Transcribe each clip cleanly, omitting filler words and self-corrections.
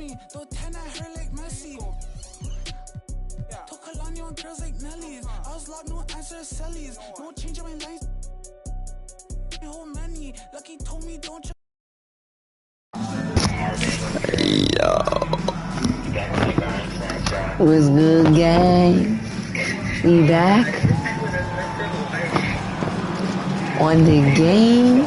money, throw 10 at her like Messi. Took Kalani on girls like Nelly's. I was locked, no answer to Sellies. No change in my life. Whole many. Lucky told me don't you. Yo. What's good, gang? We back on the game.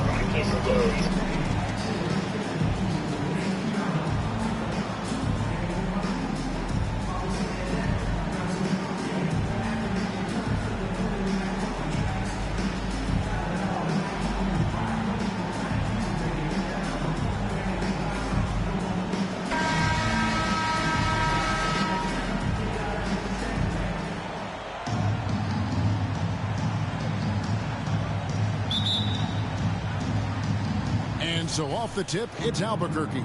So off the tip, it's Albuquerque.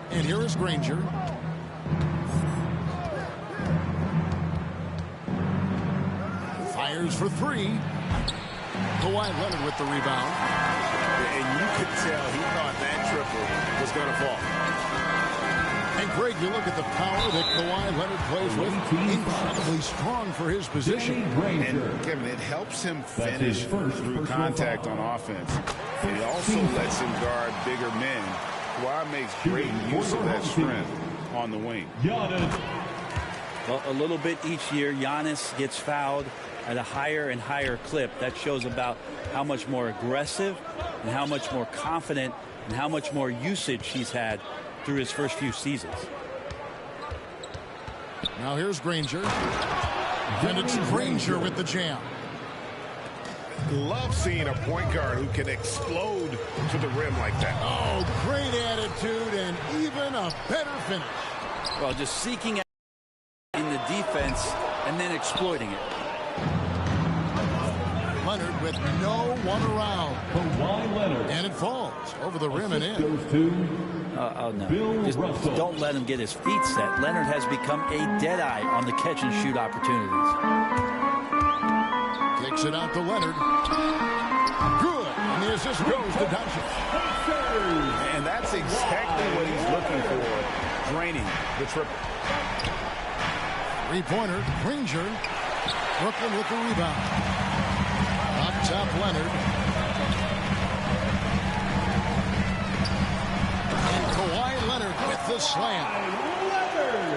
And here is Granger. Fires for three. Kawhi Leonard with the rebound. And you could tell he thought that triple was going to fall. And Greg, you look at the power that Kawhi Leonard plays with. Incredibly strong for his position. And Kevin, it helps him finish through contact on offense. It also lets him guard bigger men. Kawhi makes great use of that strength on the wing. Well, a little bit each year, Giannis gets fouled at a higher and higher clip. That shows about how much more aggressive and how much more confident and how much more usage he's had through his first few seasons. Now here's Granger. And it's Granger with the jam. Love seeing a point guard who can explode to the rim like that. Oh, great attitude and even a better finish. Well, just seeking out in the defense and then exploiting it. Leonard with no one around. Kawhi Leonard. And it falls over the rim and in. Goes to Oh, no. Just don't let him get his feet set. Leonard has become a deadeye on the catch and shoot opportunities. Kicks it out to Leonard. Good. And the assist goes to Doncic. And that's exactly what he's looking for, draining the triple. Three-pointer, Granger. Brooklyn with the rebound. Up top, Leonard. And Kawhi Leonard with the slam.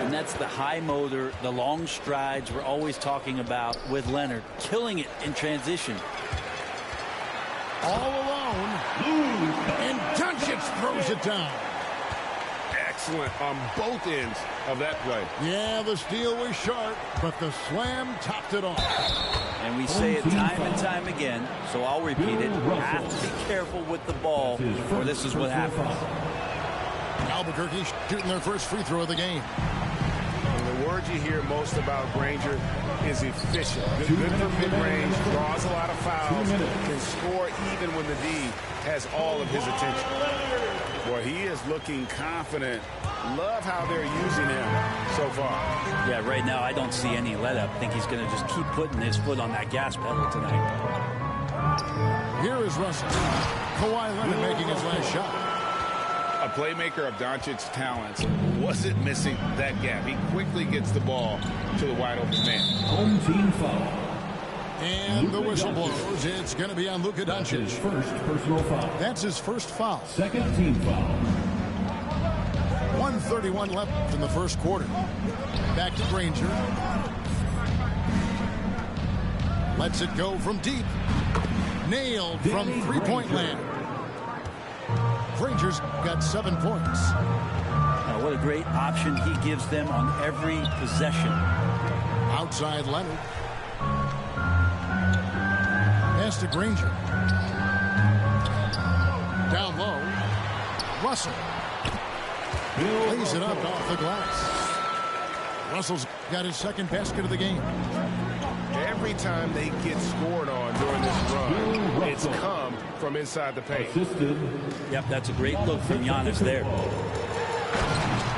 And that's the high motor, the long strides we're always talking about with Leonard. Killing it in transition. All alone. And Doncic throws it down. Excellent on both ends of that play. Yeah, the steal was sharp, but the slam topped it off. And we say it time and time again, so I'll repeat it. Have to be careful with the ball, or this is what happens. Albuquerque shooting their first free throw of the game. And the word you hear most about Granger is efficient. Good for mid-range, draws a lot of fouls, can score even when the D has all of his attention. Boy, he is looking confident. Love how they're using him so far. Yeah, right now I don't see any let-up. I think he's going to just keep putting his foot on that gas pedal tonight. Here is Russell. Kawhi Leonard making his last shot. A playmaker of Doncic's talents wasn't missing that gap. He quickly gets the ball to the wide-open man. Home team foul. And the whistle blows. It's going to be on Luka Doncic. His first personal foul. That's his first foul. Second team foul. 1:31 left in the first quarter. Back to Granger. Lets it go from deep. Nailed from three-point land. Granger's got 7 points. Now, what a great option he gives them on every possession. Outside Leonard. Pass to Granger. Down low. Russell. Lays it up off the glass. Russell's got his second basket of the game. Every time they get scored on during this run, it's come from inside the paint. Yep, that's a great look from Giannis there.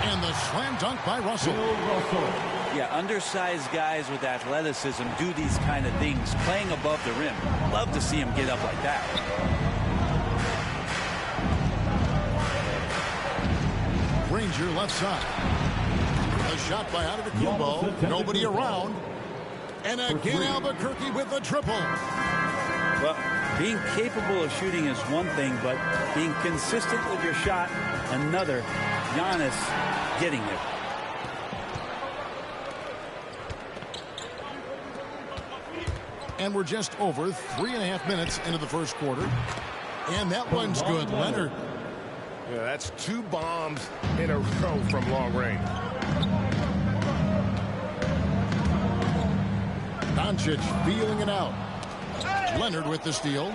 And the slam dunk by Russell. Yeah, undersized guys with athleticism do these kind of things, playing above the rim. Love to see him get up like that. Granger left side. A shot by Antetokounmpo. Nobody around. And again, Albuquerque with the triple. Well, being capable of shooting is one thing, but being consistent with your shot, another. Giannis getting it. And we're just over 3.5 minutes into the first quarter. And that one's good. Leonard. Yeah, that's 2 bombs in a row from long range. Doncic feeling it out. Leonard with the steal.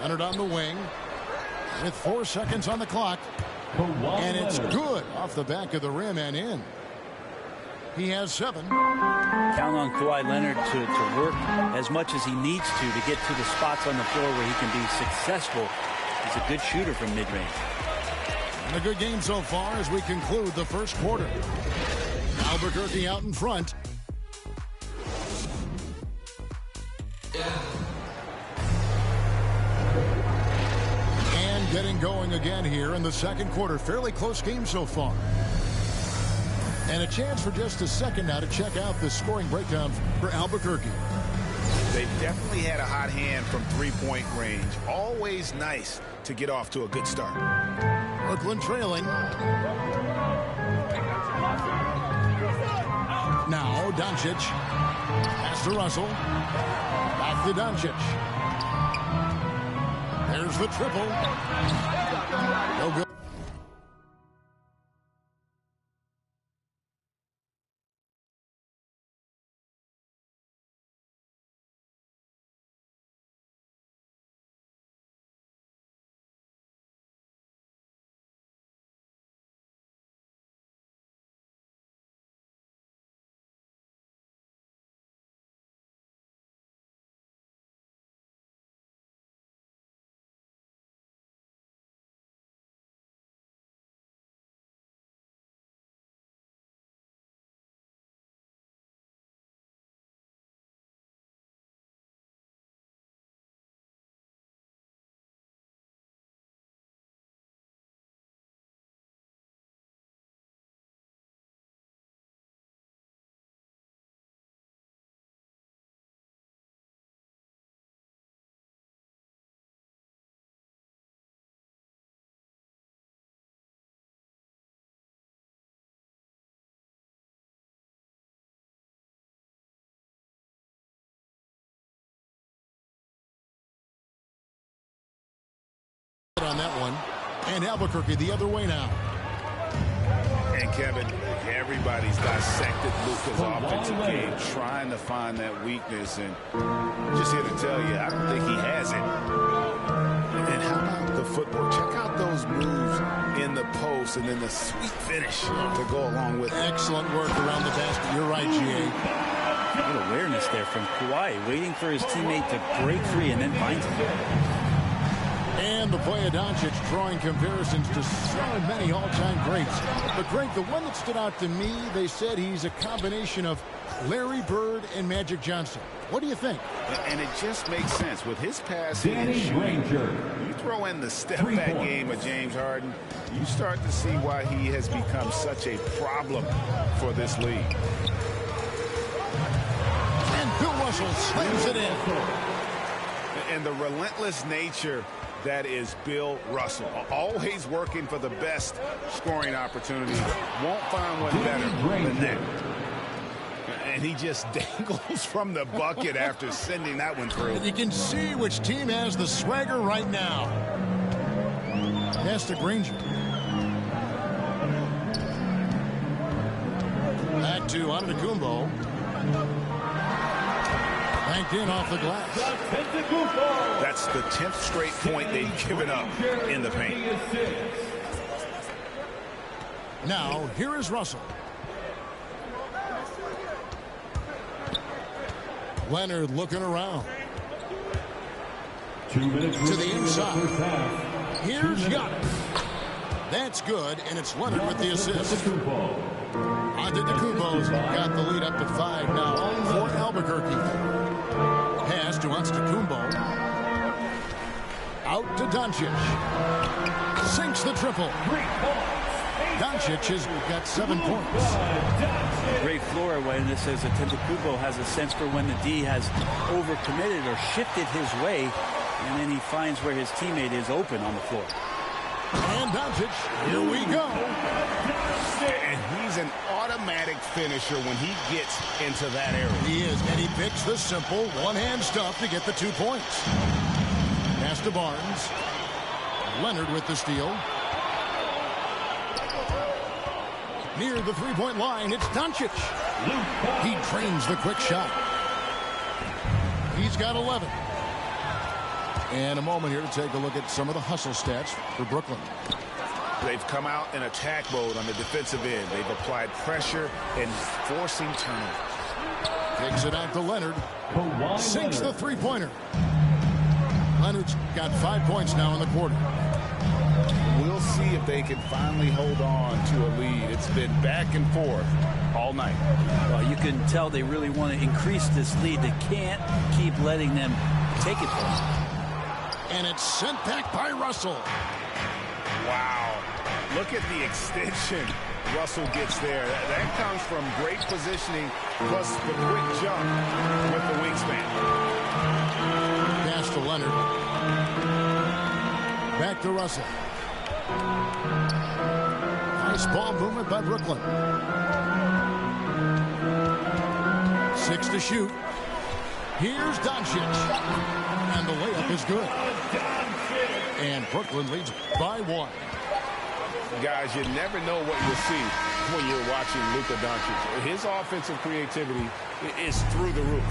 Leonard on the wing with 4 seconds on the clock. And it's good off the back of the rim and in. He has 7. Count on Kawhi Leonard to work as much as he needs to get to the spots on the floor where he can be successful. He's a good shooter from mid-range. And a good game so far as we conclude the first quarter. Albuquerque out in front. And getting going again here in the second quarter. Fairly close game so far. And a chance for just a second now to check out the scoring breakdown for Albuquerque. They definitely had a hot hand from three-point range. Always nice to get off to a good start. Brooklyn trailing. Now Doncic. Pass to Russell. Back to Doncic. There's the triple. No good. On that one, and Albuquerque the other way now. And Kevin, everybody's dissected Luka's offensive game, trying to find that weakness, and just here to tell you, I don't think he has it. And how about the footwork? Check out those moves in the post, and then the sweet finish to go along with it. Excellent work around the basket. You're right, G.A. Good awareness there from Kawhi, waiting for his teammate to break free and then finds him. And the play of Doncic drawing comparisons to so many all-time greats. But Greg, the one that stood out to me, they said he's a combination of Larry Bird and Magic Johnson. What do you think? And it just makes sense. With his passing and shooting, you throw in the step-back game of James Harden, you start to see why he has become such a problem for this league. And Bill Russell slams it in. And the relentless nature that is Bill Russell. Always working for the best scoring opportunity. Won't find one better than that. And he just dangles from the bucket after sending that one through. And you can see which team has the swagger right now. Pass to Granger. Back to Antetokounmpo. Banked in off the glass. That's the 10th straight point they've given up in the paint. Now, here is Russell. Leonard looking around. 2 minutes To the inside. first half. Here's Giannis. That's good, and it's Leonard with the assist. Antetokounmpo's got the lead up to 5 now for Albuquerque. Pass to Antetokounmpo. Out to Doncic. Sinks the triple. Doncic has got 7 points. Great floor awareness as Antetokounmpo has a sense for when the D has overcommitted or shifted his way, and then he finds where his teammate is open on the floor. And Doncic, here we go. And he's an automatic finisher when he gets into that area. He is, and he picks the simple one-hand stuff to get the 2 points. Pass to Barnes. Leonard with the steal. Near the three-point line, it's Doncic. He trains the quick shot. He's got 11. And a moment here to take a look at some of the hustle stats for Brooklyn. They've come out in attack mode on the defensive end. They've applied pressure and forcing turnovers. Takes it out to Leonard. Sinks the three-pointer. Leonard's got 5 points now in the quarter. We'll see if they can finally hold on to a lead. It's been back and forth all night. Well, you can tell they really want to increase this lead. They can't keep letting them take it from them. And it's sent back by Russell. Wow. Look at the extension Russell gets there. That comes from great positioning plus the quick jump with the wingspan. Pass to Leonard. Back to Russell. Nice ball movement by Brooklyn. 6 to shoot. Here's Doncic. And the layup is good. And Brooklyn leads by 1. Guys, you never know what you'll see when you're watching Luka Doncic. His offensive creativity is through the roof.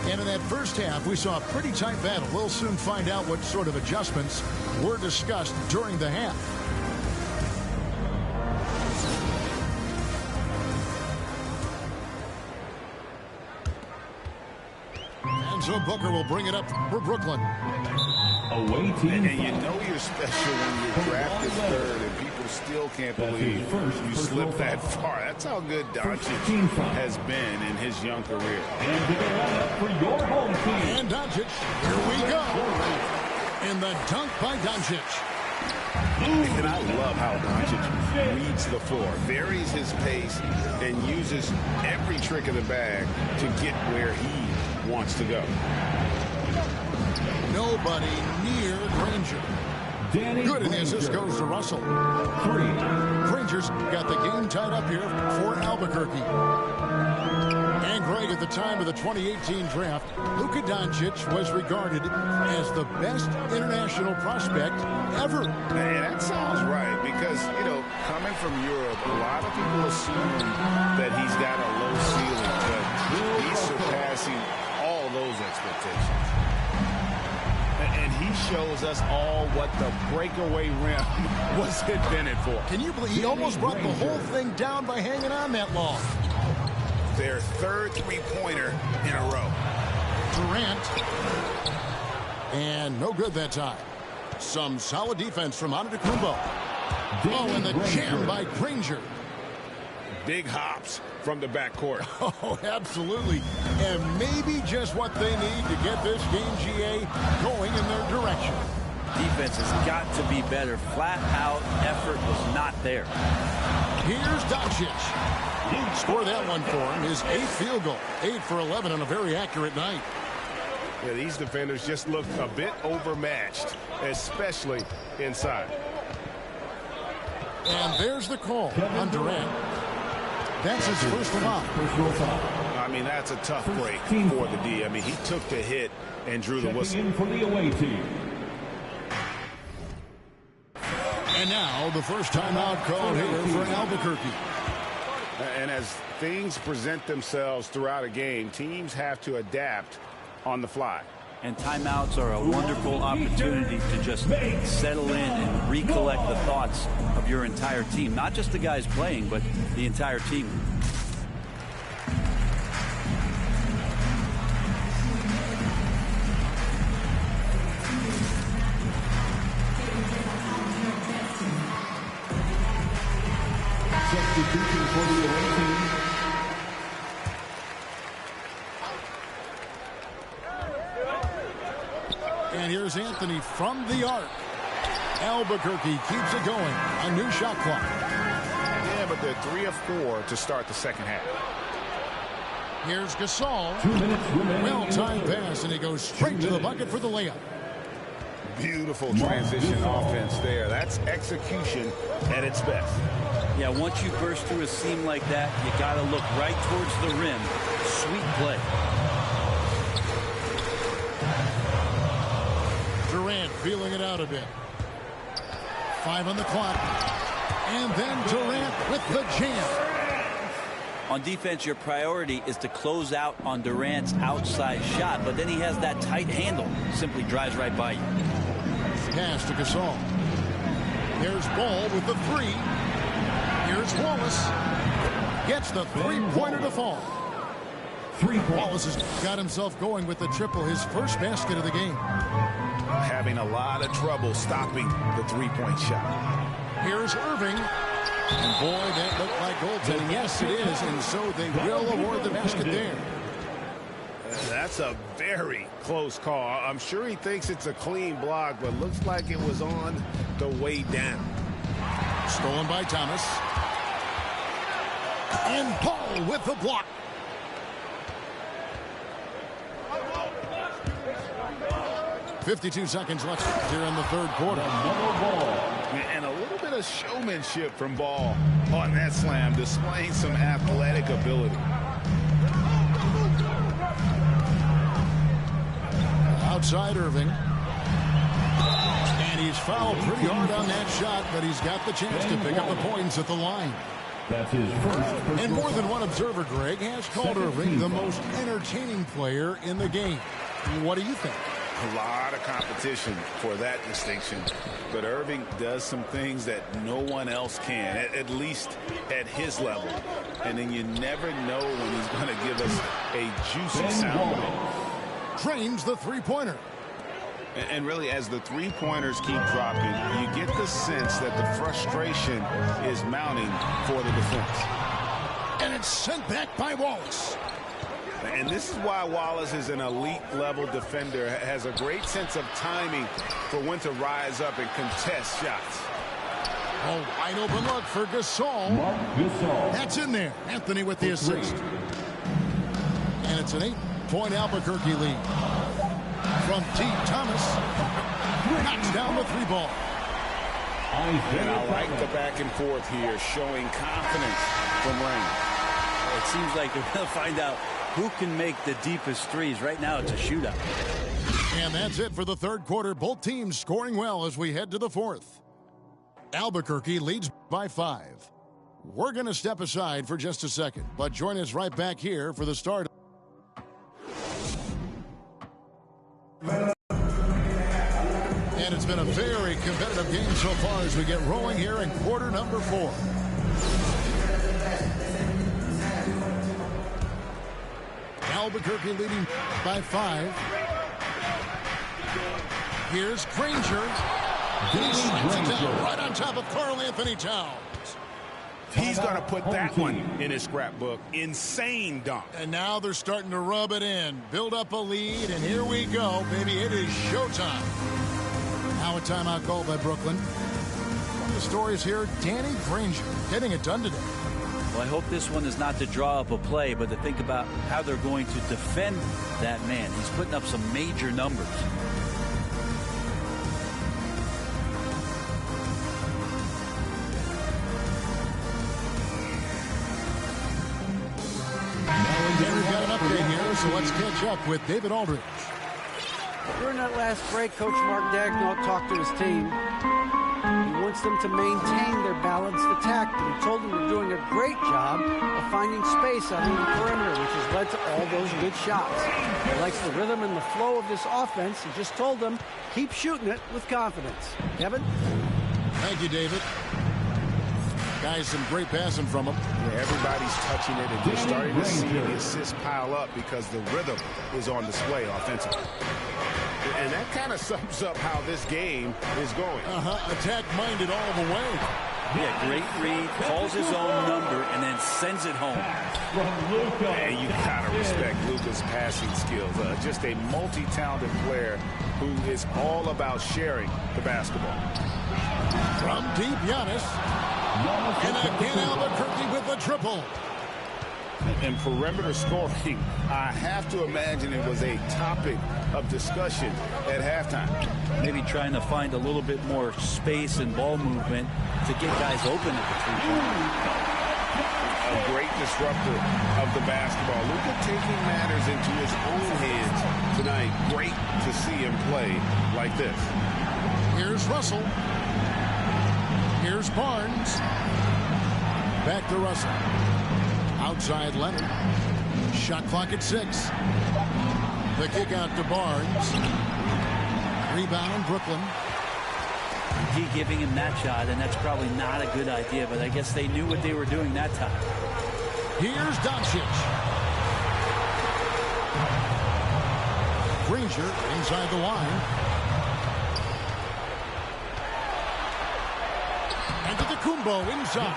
And in that first half, we saw a pretty tight battle. We'll soon find out what sort of adjustments were discussed during the half. And so Booker will bring it up for Brooklyn. Away team. And you know you're special when you're drafted third and people still can't believe you slipped that far. That's how good Doncic has been in his young career. And to the lineup for your home team. And Doncic, here we go. In the dunk by Doncic. And I love how Doncic reads the floor, varies his pace, and uses every trick of the bag to get where he wants to go. Nobody near Granger. Danny Good, and the Granger. assist goes to Russell. 3. Granger's got the game tied up here for Albuquerque. And Greg, at the time of the 2018 draft, Luka Doncic was regarded as the best international prospect ever. And that sounds right because, you know, coming from Europe, a lot of people assume that he's got a low ceiling, but he's surpassing all those expectations. And he shows us all what the breakaway rim was invented for. Can you believe he almost brought the whole thing down by hanging on that long? Their third three-pointer in a row. Durant. And no good that time. Some solid defense from Antetokounmpo. Oh, and the jam by Granger. Big hops from the backcourt. Oh, absolutely. And maybe just what they need to get this game, GA, going in their direction. defense has got to be better. Flat out effort was not there. Here's Doncic. He scored that one for him. His 8th field goal. 8 for 11 on a very accurate night. Yeah, these defenders just look a bit overmatched, especially inside. And there's the call on Durant. That's his first foul. I mean, that's a tough break for the D. I mean, he took the hit and drew the whistle. In for the away team. And now the first timeout call here for Albuquerque. And as things present themselves throughout a game, teams have to adapt on the fly. And timeouts are a wonderful opportunity to just settle in and recollect the thoughts of your entire team. Not just the guys playing, but the entire team. Substitution for the away team. And here's Anthony from the arc. Albuquerque keeps it going. A new shot clock. Yeah, but they're 3 of 4 to start the second half. Here's Gasol. 2 minutes remaining. Well-timed pass, and he goes straight to the bucket for the layup. Beautiful transition offense there. That's execution at its best. Yeah, once you burst through a seam like that, you got to look right towards the rim. Sweet play. Durant feeling it out a bit. 5 on the clock. And then Durant with the jam. On defense, your priority is to close out on Durant's outside shot, but then he has that tight handle. Simply drives right by you. Pass to Gasol. Here's Ball with the 3. Here's Wallace. Gets the three-pointer to fall. Wallace has got himself going with the triple, his first basket of the game. Having a lot of trouble stopping the three-point shot. Here's Irving. And boy, that looked like goaltending. Yes, it is, and so they will award the basket there. That's a very close call. I'm sure he thinks it's a clean block, but looks like it was on the way down. Stolen by Thomas. And Paul with the block. .52 seconds left here in the third quarter. And a little bit of showmanship from Ball on that slam, displaying some athletic ability. Outside Irving. And he's fouled pretty hard on that shot, but he's got the chance to pick up the points at the line. That's his first. And more than one observer, Greg, has called Irving the most entertaining player in the game. What do you think? A lot of competition for that distinction, but Irving does some things that no one else can, at least at his level. And then you never know when he's going to give us a juicy sound. Drains the three-pointer. And really, as the three-pointers keep dropping, you get the sense that the frustration is mounting for the defense. And it's sent back by Wallace. And this is why Wallace is an elite-level defender, has a great sense of timing for when to rise up and contest shots. Oh, wide open look for Gasol. That's in there. Anthony with the assist. And it's an 8-point Albuquerque lead. From T. Thomas. Knocks down the 3-ball. And I like the back and forth here, showing confidence from Rain. It seems like they're going to find out who can make the deepest threes. Right now, it's a shootout. And that's it for the third quarter. Both teams scoring well as we head to the fourth. Albuquerque leads by 5. We're going to step aside for just a second, but join us right back here for the start. And it's been a very competitive game so far as we get rolling here in quarter number 4. Albuquerque leading by 5. Here's Granger. He slams it down right on top of Karl Anthony Towns. He's going to put that one in his scrapbook. Insane dunk. And now they're starting to rub it in, build up a lead, and here we go, baby. It is showtime. Now a timeout called by Brooklyn. One of the stories here, Danny Granger getting it done today. Well, I hope this one is not to draw up a play, but to think about how they're going to defend that man. He's putting up some major numbers. And we've got an update here, so let's catch up with David Aldridge. During that last break, Coach Mark Daigneault talked to his team. He wants them to maintain their balanced attack, but he told them they're doing a great job of finding space out in the perimeter, which has led to all those good shots. He likes the rhythm and the flow of this offense. He just told them, keep shooting it with confidence. Kevin? Thank you, David. Guys, some great passing from him. Yeah, everybody's touching it, and you're starting to see the assists pile up because the rhythm is on display offensively. And that kind of sums up how this game is going. Attack-minded all the way. Yeah, great read, calls his own number, and then sends it home. And you got to respect Luka's passing skills. Just a multi-talented player who is all about sharing the basketball. From deep, Giannis. And again, Albuquerque with the triple. And perimeter scoring, I have to imagine it was a topic of discussion at halftime. Maybe trying to find a little bit more space and ball movement to get guys open at the three-point. A great disruptor of the basketball. Luka taking matters into his own hands tonight. Great to see him play like this. Here's Russell. Here's Barnes. Back to Russell. Outside Leonard. Shot clock at 6. The kick out to Barnes. Rebound, Brooklyn. He giving him that shot, and that's probably not a good idea, but I guess they knew what they were doing that time. Here's Doncic. Granger inside the line. And to Kumbo inside.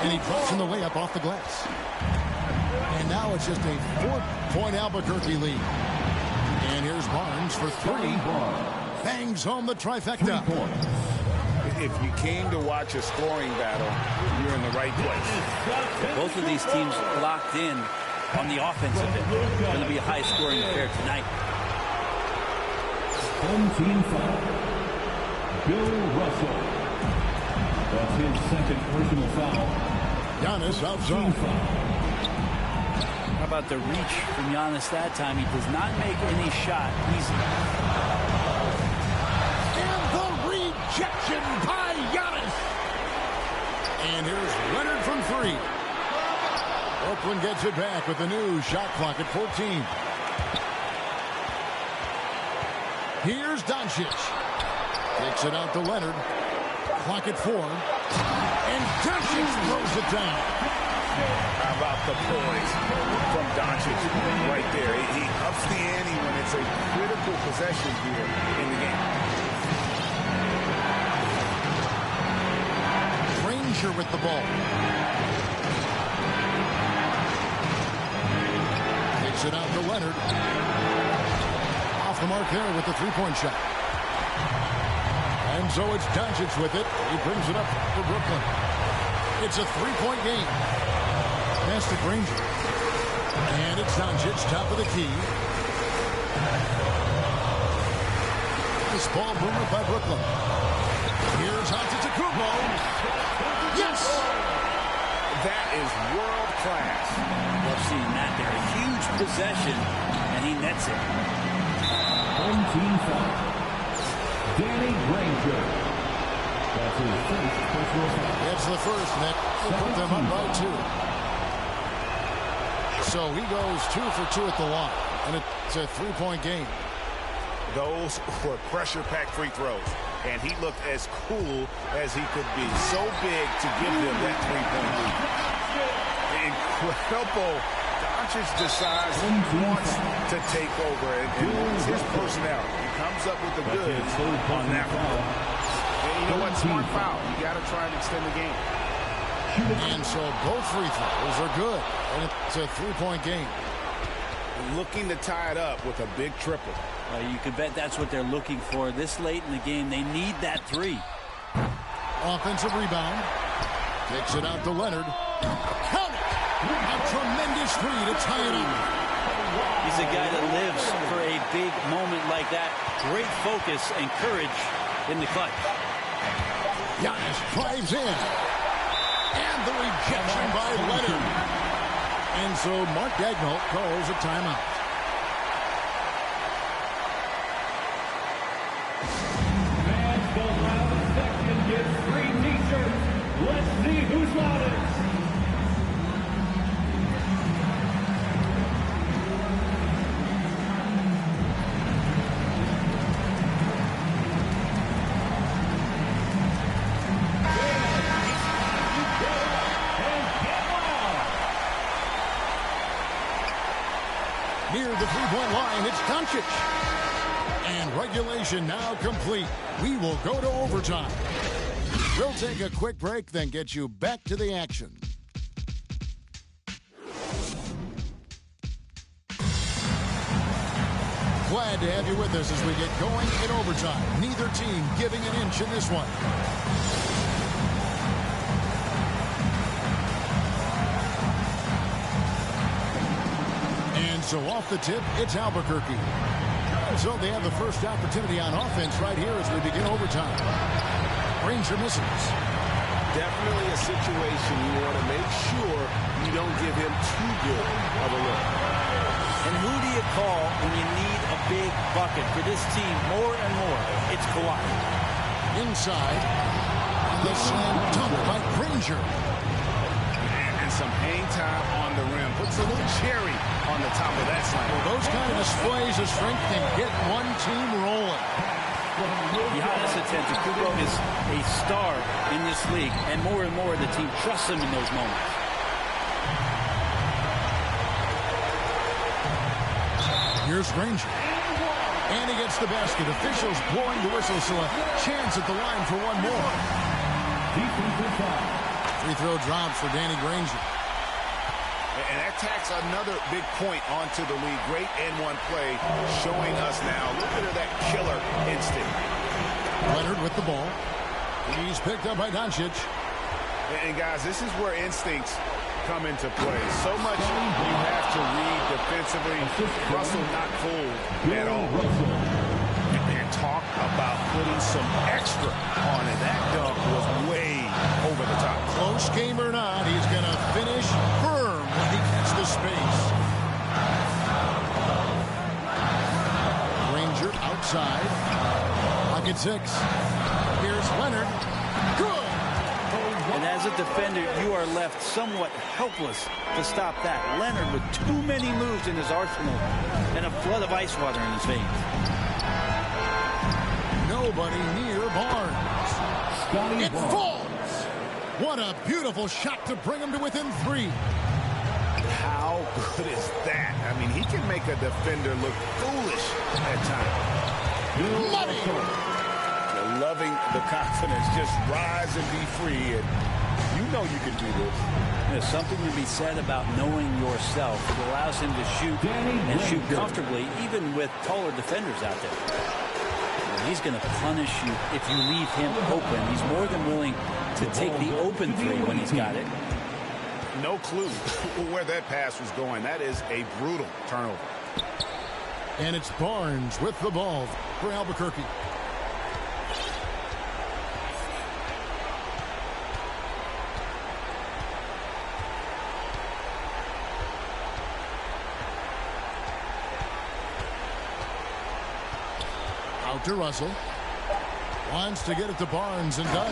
And he drops in the layup off the glass. And now it's just a 4-point Albuquerque lead. And here's Barnes for 3. Bangs home the trifecta. If you came to watch a scoring battle, you're in the right place. Both of these teams locked in on the offensive end. It's going to be a high-scoring affair tonight. Home team foul. Bill Russell. That's his second personal foul. Giannis outside. How about the reach from Giannis that time? He does not make any shot easy. And the rejection by Giannis. And here's Leonard from 3. Brooklyn gets it back with the new shot clock at 14. Here's Doncic. Kicks it out to Leonard. Clock at 4. And Doncic throws it down. How about the poise from Doncic right there? He ups the ante when it's a critical possession here in the game. Granger with the ball. Kicks it out to Leonard. Off the mark there with the three-point shot. And so it's Doncic with it. He brings it up for Brooklyn. It's a three-point game. Pass to Granger. And it's Doncic, top of the key. This ball movement by Brooklyn. Here's Antetokounmpo. Yes! That is world class. Love seeing that there. A huge possession, and he nets it. Home team foul. Danny Granger. That's his first personal foul. That's the first, Nick. We'll put them up by 2. So he goes 2 for 2 at the line. And it's a three-point game. Those were pressure-packed free throws. And he looked as cool as he could be. So big to give them that three-point lead. Incredible. Doncic decides he wants to take over. And it's his personality. He comes up with the goods on that one. And you know what? Smart foul. You got to try and extend the game. And so both free throws are good. And it's a three-point game. looking to tie it up with a big triple. You can bet that's what they're looking for this late in the game. They need that 3. Offensive rebound. Takes it out to Leonard. Count it! A tremendous 3 to tie it up. He's a guy that lives for a big moment like that. Great focus and courage in the clutch. Giannis drives in. And the rejection by Leonard. And so Mark Daigneault calls a timeout. Fans go round second, get 3 t-shirts. Let's see who's loudest. Near the three-point line, it's Doncic. And regulation now complete. We will go to overtime. We'll take a quick break, then get you back to the action. Glad to have you with us as we get going in overtime. Neither team giving an inch in this one. So off the tip, it's Albuquerque. So they have the first opportunity on offense right here as we begin overtime. Granger misses. Definitely a situation you want to make sure you don't give him too good of a look. And who do you call when you need a big bucket for this team more and more? It's Kawhi. Inside, the slam dunk by Granger. And some hang time on the rim. Puts a little cherry on the top of that slam. Well, those kind of displays of strength can get one team rolling. Giannis Antetokounmpo is a star in this league, and more the team trusts him in those moments. Here's Granger. And he gets the basket. Officials blowing the whistle, so a chance at the line for one more. Free throw drops for Danny Granger. And that tacks another big point onto the league. Great N1 play showing us now. Look at that killer instinct. Leonard with the ball. He's picked up by Doncic. And guys, this is where instincts come into play. So much you have to read defensively. Russell not fooled at all. And talk about putting some extra on it. That dunk was way over the top. Close game or not, he's going to finish firm when he gets the space. Granger outside. Pocket 6. Here's Leonard. Good. And as a defender, you are left somewhat helpless to stop that. Leonard with too many moves in his arsenal and a flood of ice water in his veins. Nobody near Barnes. It falls. What a beautiful shot to bring him to within 3. How good is that? I mean, he can make a defender look foolish at times. Money. Loving the confidence. Just rise and be free. And you know you can do this. There's something to be said about knowing yourself. It allows him to shoot and shoot comfortably, even with taller defenders out there. He's going to punish you if you leave him open. He's more than willing to take the open 3 when he's got it. No clue where that pass was going. That is a brutal turnover. And it's Barnes with the ball for Albuquerque. Out to Russell. Wants to get it to Barnes and does.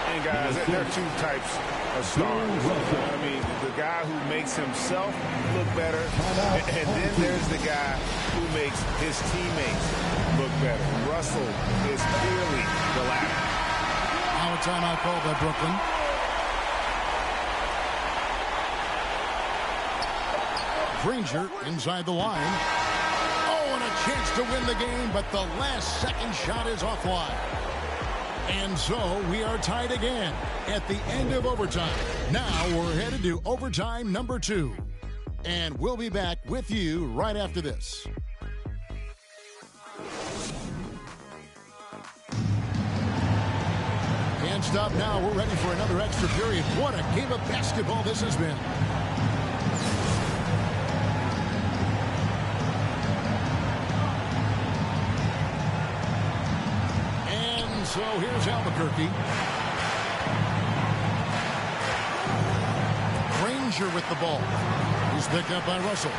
And guys, there are 2 types of stars. I mean, the guy who makes himself look better, and then there's the guy who makes his teammates look better. Russell is clearly the latter. Now a timeout called by Brooklyn. Granger inside the line. Chance to win the game, but the last second shot is offline. And so we are tied again at the end of overtime. Now we're headed to overtime number 2. And we'll be back with you right after this. Can't stop now. We're ready for another extra period. What a game of basketball this has been. And so here's Albuquerque. Granger with the ball. He's picked up by Russell.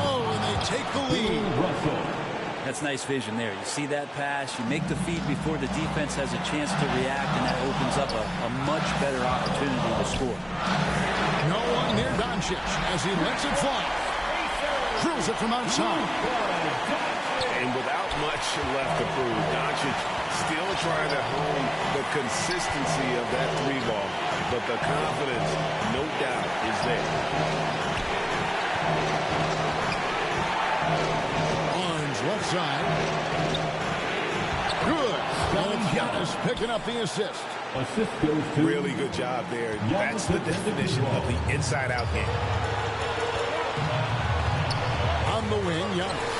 Oh, and they take the lead. Russell. That's nice vision there. You see that pass, you make the feed before the defense has a chance to react, and that opens up a much better opportunity to score. No one near Doncic as he lets it fly. Drills it from outside. And without much left to prove, Doncic still trying to hone the consistency of that three ball. But the confidence, no doubt, is there. Left side. Good. And Giannis picking up the assist. Assist goes to Really good job there. That's the definition of the inside-out game. On the wing, Giannis.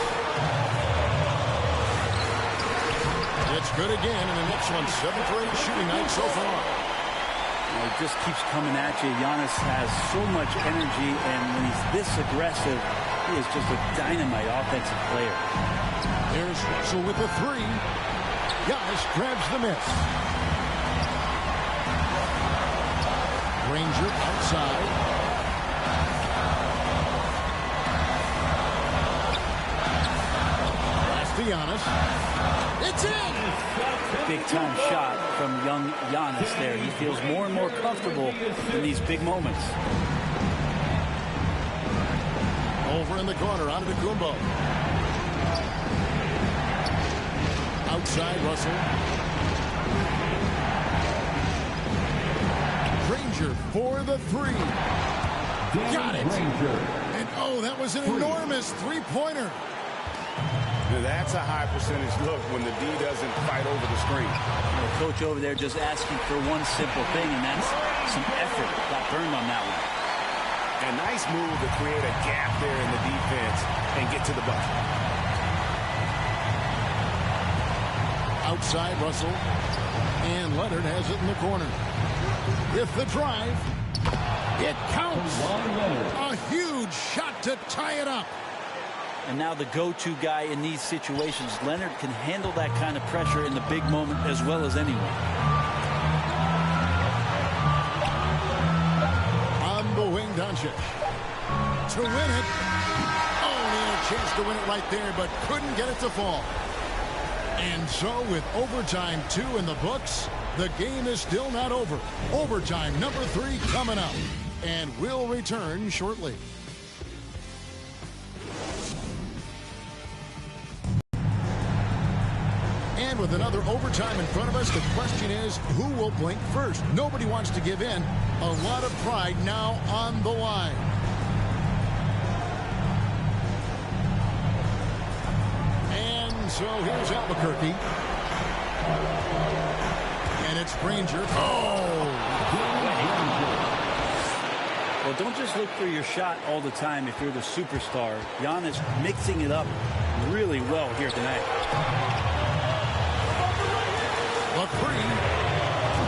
It's good again in the next one. 7 for 8 shooting night so far. It just keeps coming at you. Giannis has so much energy, and when he's this aggressive, he is just a dynamite offensive player. There's Russell with the three. Giannis grabs the miss. Granger outside. Pass to Giannis. It's in! Big-time shot from young Giannis there. He feels more and more comfortable in these big moments. Over in the corner, onto Kumbo. Outside, Russell. Granger for the three. Got it. And oh, that was an enormous three-pointer. That's a high percentage look when the D doesn't fight over the screen. The coach over there just asking for one simple thing, and that's some effort. Got burned on that one. A nice move to create a gap there in the defense and get to the bucket. Outside, Russell. And Leonard has it in the corner. With the drive. It counts. A huge shot to tie it up. And now the go-to guy in these situations. Leonard can handle that kind of pressure in the big moment as well as anyone. On the wing, Doncic. To win it. Oh, he had a chance to win it right there, but couldn't get it to fall. And so with overtime 2 in the books, the game is still not over. Overtime number 3 coming up. And we'll return shortly. And with another overtime in front of us, the question is, who will blink first? Nobody wants to give in. A lot of pride now on the line. And so here's Albuquerque. And it's Granger. Oh! Well, don't just look for your shot all the time if you're the superstar. Giannis mixing it up really well here tonight. A three.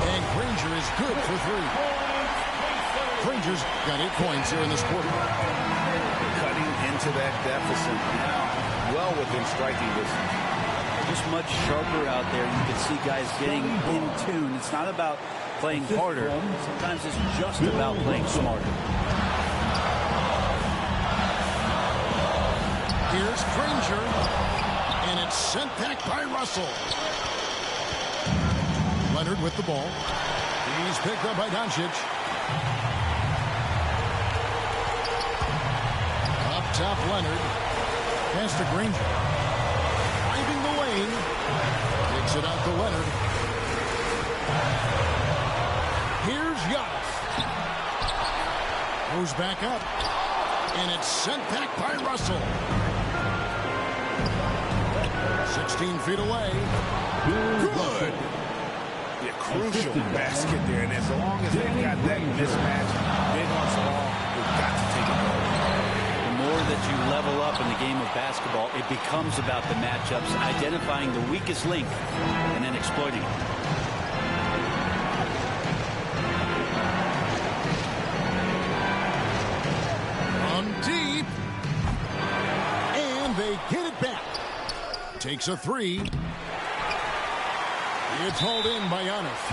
And Granger is good for 3. Granger's got 8 points here in this quarter. Cutting into that deficit now, well within striking distance. Just much sharper out there. You can see guys getting in tune. It's not about playing harder. Sometimes it's just about playing smarter. Here's Granger. And it's sent back by Russell. Leonard with the ball. He's picked up by Doncic. Up top, Leonard. Pass to Granger. Driving the lane. Kicks it out to Leonard. Here's Giannis. Goes back up. And it's sent back by Russell. 16 feet away. Good. Yeah, crucial basket there, and as long as they've got that mismatch, big on the ball, level up in the game of basketball, it becomes about the matchups, identifying the weakest link, and then exploiting it. Deep, and they get it back. Takes a three. It's hauled in by Giannis.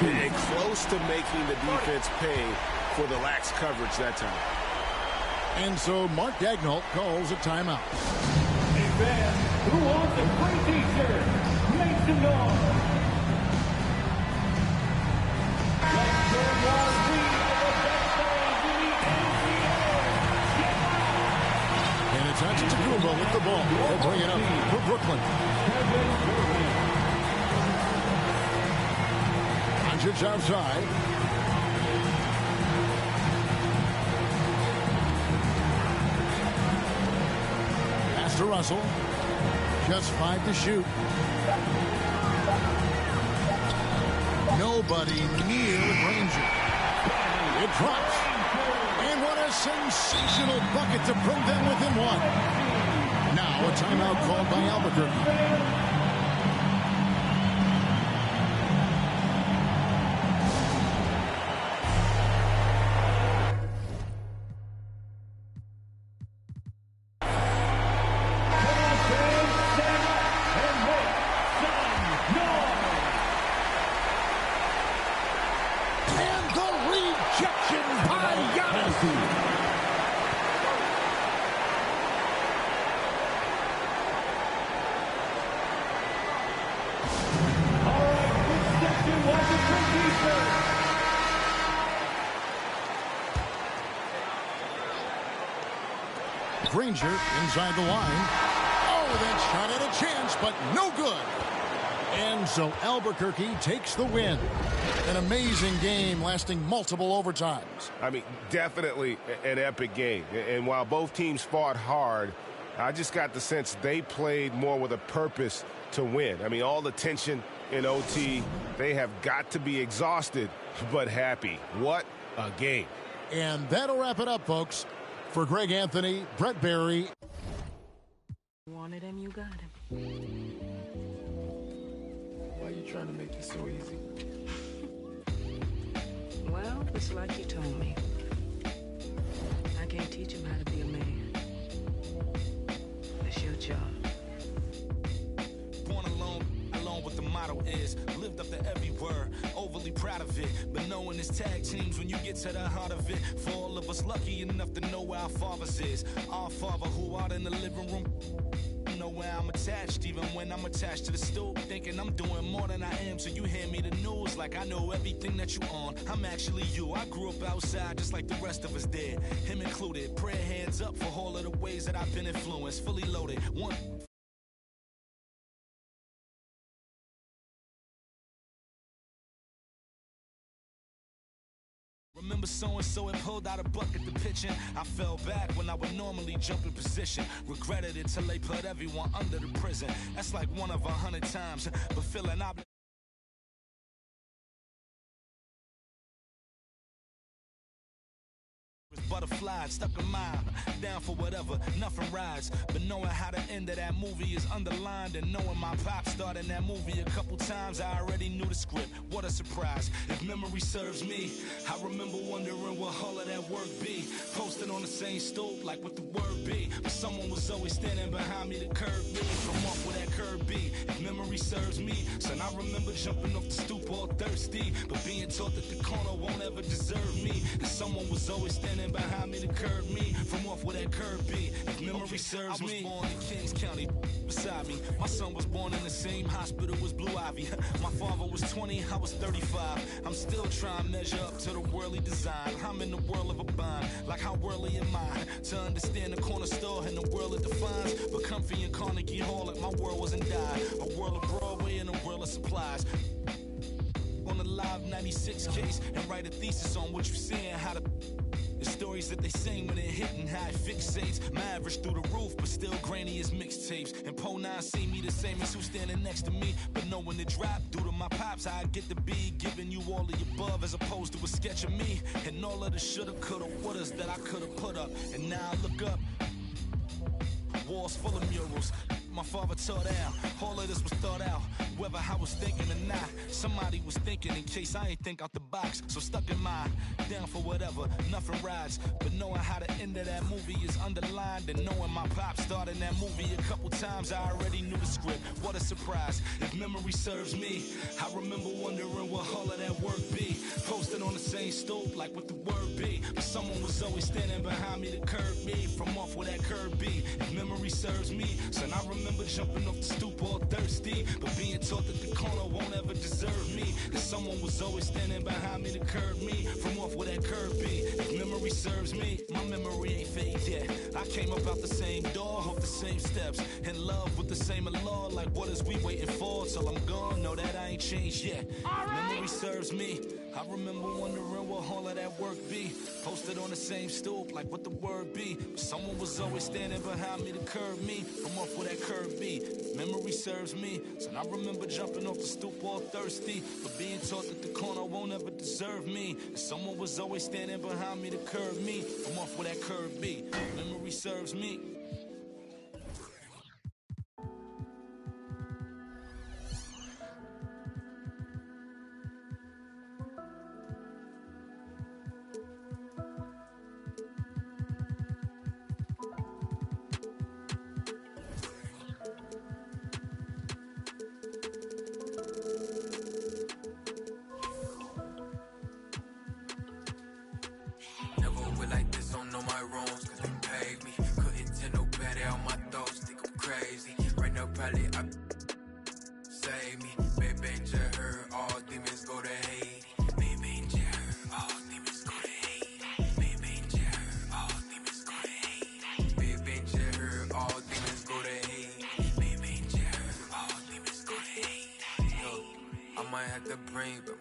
And close to making the defense pay for the lax coverage that time. And so Mark Daigneault calls a timeout. A fan who wants a free t-shirt, Mason North. Let's go more lead of the best players in the NBA. And it's Antetokounmpo with the ball. They'll bring it up for Brooklyn. Doncic outside. Pass to Russell. Just 5 to shoot. Nobody near Granger. It drops. And what a sensational bucket to bring them within one. Now a timeout called by Albuquerque. Granger inside the line. Oh, that shot had a chance, but no good. And so Albuquerque takes the win. An amazing game lasting multiple overtimes. I mean, definitely an epic game. And while both teams fought hard, I just got the sense they played more with a purpose to win. I mean, all the tension in OT, they have got to be exhausted, but happy. What a game. And that'll wrap it up, folks. For Greg Anthony, Brett Barry. Wanted him, you got him. Why are you trying to make this so easy? Well, it's like you told me. I can't teach him how to be a man. That's your job. Born alone what the motto is. Lived up to every word, overly proud of it. But knowing it's tag teams when you get to the heart of it. For all of us lucky enough to know where our fathers is. Our father who out in the living room. Know where I'm attached, even when I'm attached to the stool. Thinking I'm doing more than I am, so you hand me the news like I know everything that you on. I'm actually you. I grew up outside just like the rest of us did. Him included. Prayer hands up for all of the ways that I've been influenced. Fully loaded. One. Remember so-and-so had pulled out a bucket to pitching. I fell back when I would normally jump in position. Regretted it till they put everyone under the prison. That's like 1 of 100 times. But feeling obligated. Butterflies stuck a mile, down for whatever, nothing rides. But knowing how the end of that movie is underlined, and knowing my pop starred in that movie a couple times, I already knew the script. What a surprise. If memory serves me, I remember wondering what all of that work be. Posted on the same stoop, like what the word be. But someone was always standing behind me to curb me from off where that curb be. If memory serves me, son, I remember jumping off the stoop all thirsty, but being taught that the corner won't ever deserve me. And someone was always standing behind me to curb me from off where that curb be. If memory serves me, I was born in Kings County beside me. My son was born in the same hospital as Blue Ivy. My father was 20, I was 35. I'm still trying to measure up to the worldly design. I'm in the world of a bind, like how worldly am I? To understand the corner store and the world it defines. But comfy in Carnegie Hall like my world wasn't died. A world of Broadway and a world of supplies. On the Live 96 case and write a thesis on what you seeing, how to the stories that they sing when it hit and how it fixates. My average through the roof, but still grainy as mixtapes. And Po 9 see me the same as who's standing next to me. But knowing the drop due to my pops, I get to be giving you all of the above as opposed to a sketch of me. And all of the shoulda, coulda, wouldas that I coulda put up. And now I look up. walls full of murals. My father taught out, all of this was thought out. Whether I was thinking or not, somebody was thinking in case I ain't think out the box. So stuck in mind, down for whatever, nothing rides. But knowing how the end of that movie is underlined, and knowing my pop starred in that movie a couple times, I already knew the script. What a surprise, if memory serves me. I remember wondering what all of that work be. Posted on the same stoop, like what the word be. But someone was always standing behind me to curb me from off where that curb be. If memory serves me, son, I remember jumping off the stoop all thirsty, but being taught that the corner won't ever deserve me. That someone was always standing behind me to curb me from off where that curb be. If memory serves me, my memory ain't fade yet. I came up out the same door, hope the same steps, in love with the same law. Like what is we waiting for till I'm gone? Know that I ain't changed yet. If memory serves me, I remember wondering what all of that work be. Posted on the same stoop, like what the word be. But someone was always standing behind me to curb me from off where that curb be. Memory serves me, so I remember jumping off the stoop all thirsty, but being taught that the corner won't ever deserve me. And someone was always standing behind me to curb me from off where that curb be. Memory serves me.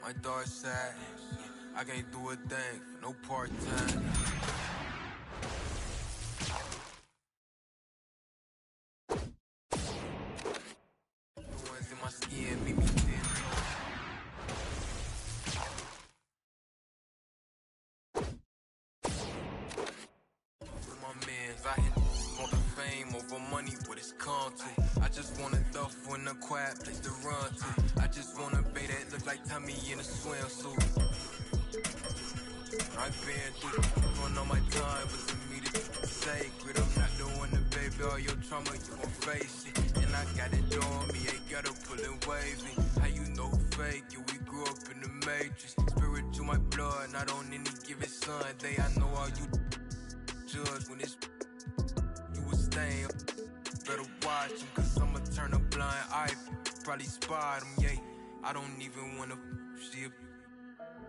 My dark side, I can't do a thing for no part-time. The ones in my skin make me thin. With my mans, I hit want the fame over money, what it's come to. I just want a duffel in a quiet place to run to. I just want a bae that look like Tommy in a swimsuit. I've been through, run on my time, but to me it's sacred. I'm not doing the baby, all your trauma, you gon' face it. And I got it on me, ain't gotta pull and wavy. How you know fake you? We grew up in the matrix. Spirit to my blood, not on any given Sunday. I know all you judge when it's you was staying. Better watch him, cause I'ma turn a blind eye. Probably spot him, yeah. I don't even wanna ship,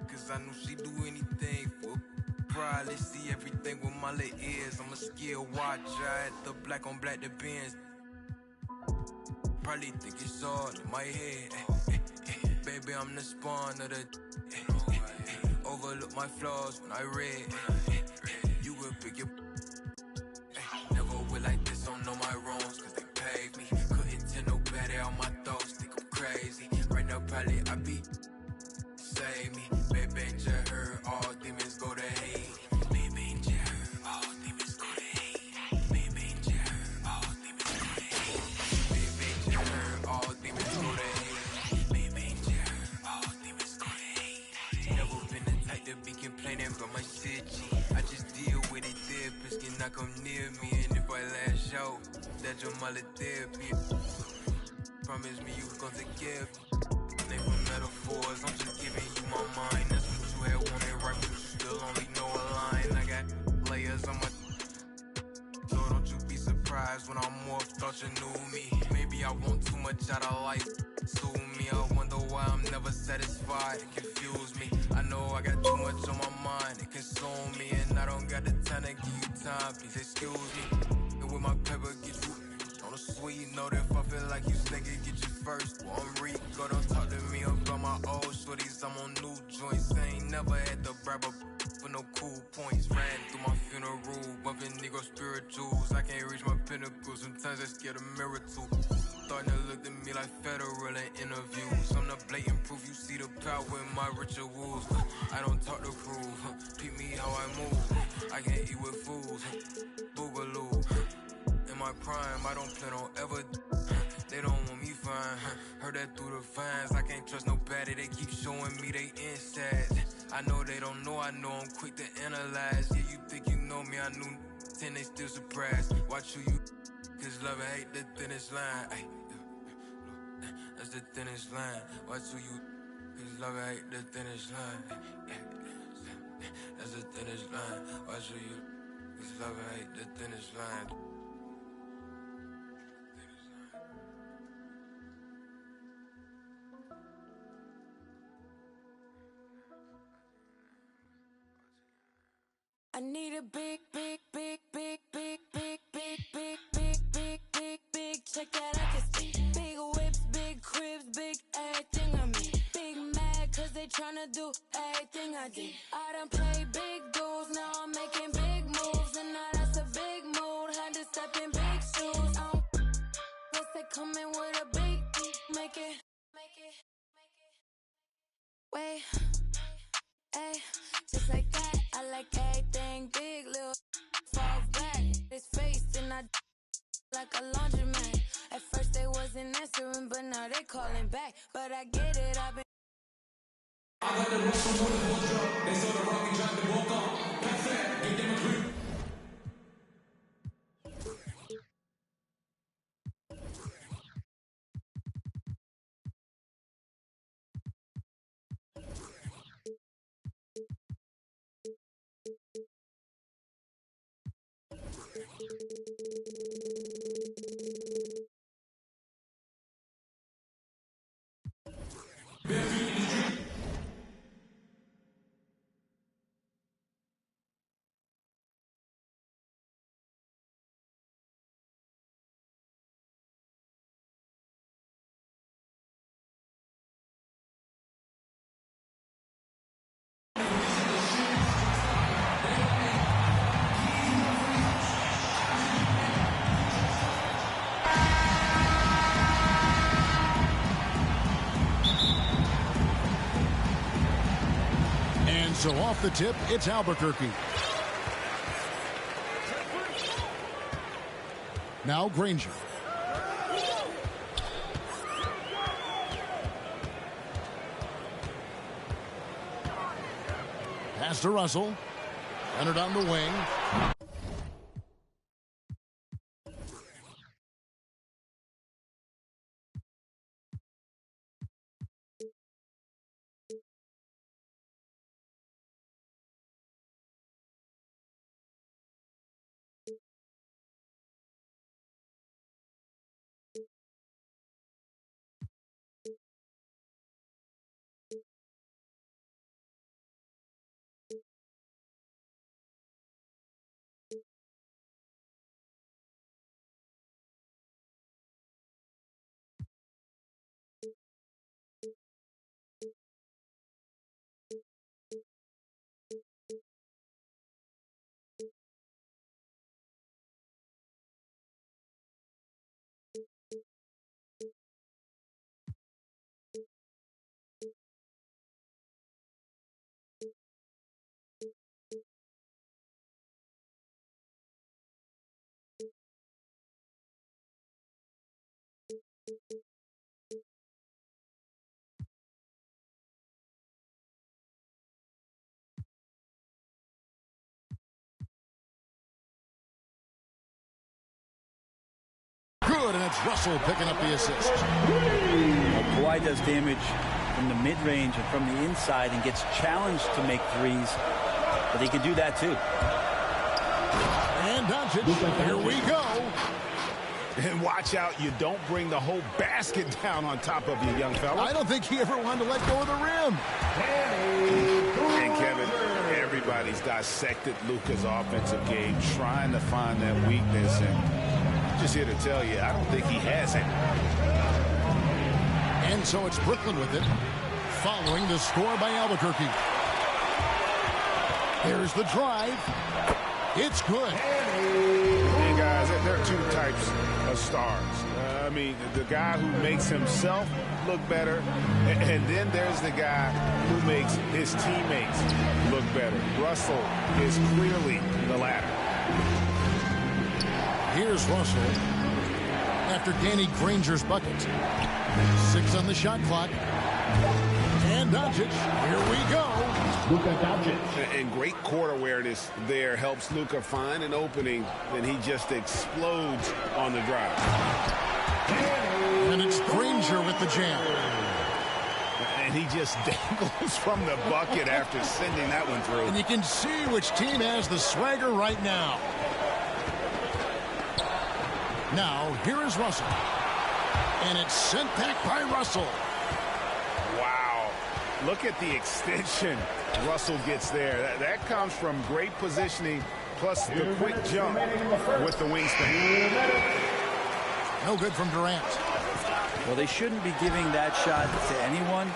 cause I know she do anything for probably see everything with my little ears. I'm a skill watcher at the black on black the Benz. Probably think it's all in my head. Baby, I'm the spawn of the overlook my flaws when I read. You will pick your never will like this, don't know my wrongs, cause they paid me. Couldn't tell no better on my thoughts, think I'm crazy. Right now, probably I be save me. Baby, just heard all demons go to hate. Baby, just heard all demons go to hate. Baby, just heard all demons go to hate. Baby, just heard all demons go to hate. Baby, just heard all demons go to hate. Never been the type to be complaining about my shit, G. I just deal with it, therapists cannot come near me. And if I lash out, that's your mother therapy. Promise me you gon' take care of me. They were metaphors, I'm just giving you my mind. That's what you had wanted, right? But you still only know a line. I got layers on my so don't you be surprised when I'm off, thought you knew me. Maybe I want too much out of life, sue me. I wonder why I'm never satisfied, it confused me. I know I got too much on my mind, it consumed me. And I don't got the time to give you time, please excuse me. And with my paper, get you on a sweet note. If I feel like you nigga, get you first. Well, I'm Rico, don't talk to me about my old shorties. I'm on new joints, I ain't never had to bribe a for no cool points. Ran through my funeral, bumping Negro spirituals. I can't reach my pinnacle, sometimes I scared a mirror too. Starting to look at me like federal in interviews. I'm the blatant proof, you see the power in my rituals. I don't talk to prove, peep me how I move. I can't eat with fools, boogaloo. In my my prime, I don't plan on ever. They don't want me fine. Heard that through the fans. I can't trust nobody. They keep showing me they inside. I know they don't know. I know I'm quick to analyze. Yeah, you think you know me? I knew 10. They still surprised. Watch who you. Cause love and hate the thinnest line. Ay, that's the thinnest line. Watch who you. Cause love and hate the thinnest line. That's the thinnest line. Watch who you. Cause love and hate the thinnest line. I need a big, big, big, big, big, big, big, big, big, big, big, big check that I can see. Big whips, big cribs, big everything I mean. Big mad cause they tryna do everything I did. I done played big dudes, now I'm making big moves. And now that's a big mood, had to step in big shoes. I don't guess they coming with a big make it. Wait, ay, just like that. I like everything big, little fall back. His face and I like a laundromat. At first they wasn't answering, but now they calling back. But I get it, I've been. I got the rush on the drop. They saw the rocket drop the walk on. That's it, give them a creep. So off the tip, it's Albuquerque. Now Granger. Pass to Russell. Leonard on the wing. Good, and it's Russell picking up the assist. Kawhi does damage from the mid-range and from the inside and gets challenged to make threes, but he can do that too. And Doncic, here we go. And watch out, you don't bring the whole basket down on top of you, young fella. I don't think he ever wanted to let go of the rim. And Kevin, everybody's dissected Luka's offensive game, trying to find that weakness, and just here to tell you, I don't think he has it. And so it's Brooklyn with it, following the score by Albuquerque. Here's the drive. It's good. Hey, guys, there are two types of stars. I mean, the guy who makes himself look better, and then there's the guy who makes his teammates look better. Russell is clearly the latter. Here's Russell after gaining Granger's bucket. 6 on the shot clock. And Doncic, here we go. Luka Doncic. And great court awareness there helps Luka find an opening, and he just explodes on the drive. And it's Granger with the jam. And he just dangles from the bucket after sending that one through. And you can see which team has the swagger right now. Now, here is Russell. And it's sent back by Russell. Wow. Look at the extension Russell gets there. That comes from great positioning, plus the quick jump with the wingspan. No good from Durant. Well, they shouldn't be giving that shot to anyone,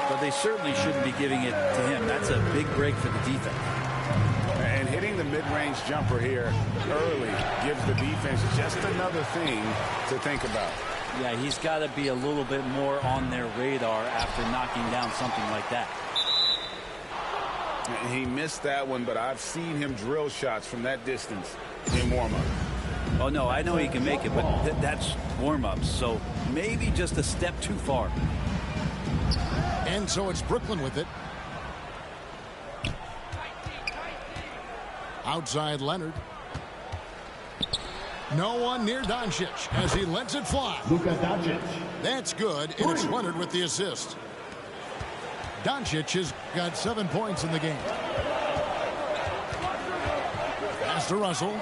but they certainly shouldn't be giving it to him. That's a big break for the defense. And hitting the mid-range jumper here early gives the defense just another thing to think about. Yeah, he's got to be a little bit more on their radar after knocking down something like that. He missed that one, but I've seen him drill shots from that distance in warm-up. Oh, no, I know he can make it, but that's warm-ups, so maybe just a step too far. And so it's Brooklyn with it. Outside Leonard. No one near Doncic as he lets it fly. Luka Doncic. That's good, and it's Leonard with the assist. Doncic has got 7 points in the game. Pass to Russell.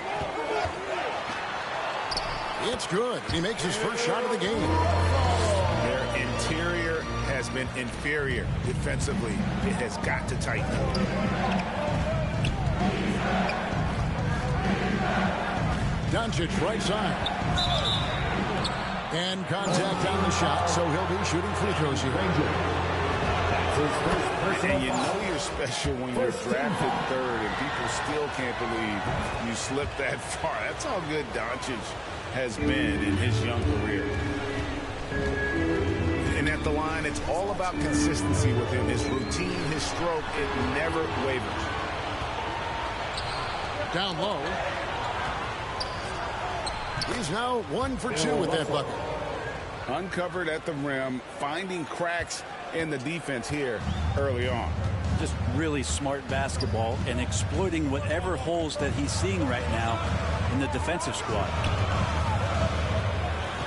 It's good. He makes his first shot of the game. Their interior has been inferior defensively. It has got to tighten up. Doncic right side. And contact on the shot, so he'll be shooting free throws here. And you know you're special when you're drafted third and people still can't believe you slipped that far. That's how good Doncic has been in his young career. And at the line, it's all about consistency with him. His routine, his stroke, it never wavers. Down low. He's now 1 for 2 with that bucket. Uncovered at the rim, finding cracks in the defense here early on. Just really smart basketball and exploiting whatever holes that he's seeing right now in the defensive squad.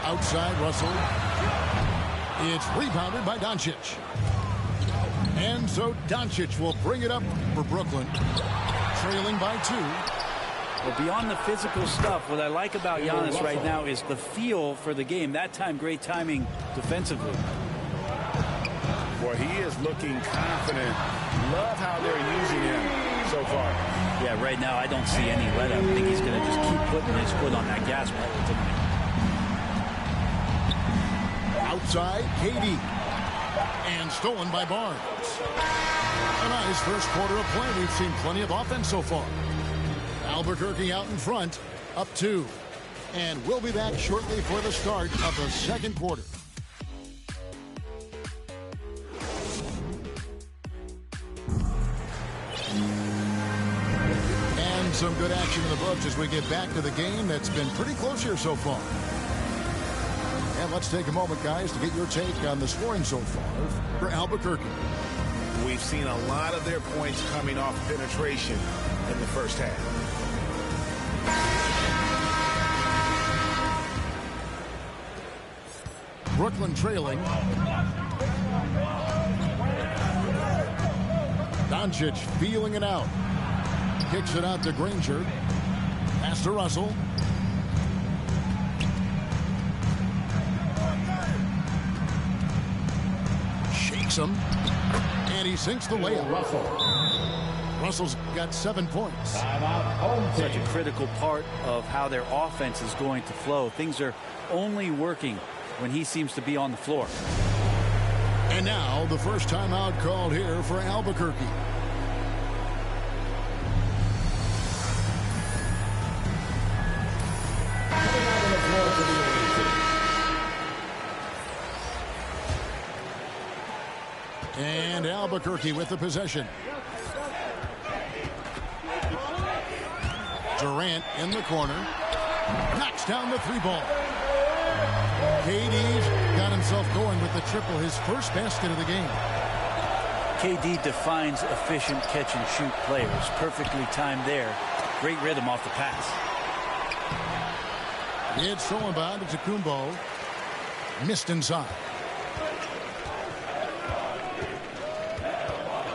Outside Russell. It's rebounded by Doncic. And so Doncic will bring it up for Brooklyn. Trailing by 2. Well, beyond the physical stuff, what I like about Giannis right now is the feel for the game. That time, great timing defensively. Well, he is looking confident. Love how they're using him so far. Yeah, right now I don't see any let up. I think he's going to just keep putting his foot on that gas pedal tonight. Outside, KD. And stolen by Barnes. A nice first quarter of play. We've seen plenty of offense so far. Albuquerque out in front, up 2. And we'll be back shortly for the start of the second quarter. And some good action in the books as we get back to the game that's been pretty close here so far. And let's take a moment, guys, to get your take on the scoring so far for Albuquerque. We've seen a lot of their points coming off penetration in the first half. Brooklyn trailing. Doncic feeling it out. Kicks it out to Granger. Pass to Russell. Shakes him. And he sinks the layup. Russell's got 7 points. Such a critical part of how their offense is going to flow. Things are only working when he seems to be on the floor. And now the first timeout called here for Albuquerque. And Albuquerque with the possession. Durant in the corner. Knocks down the 3-ball. KD's got himself going with the triple, his first basket of the game. KD defines efficient catch-and-shoot players. Perfectly timed there. Great rhythm off the pass. It's thrown by Antetokounmpo. Missed inside.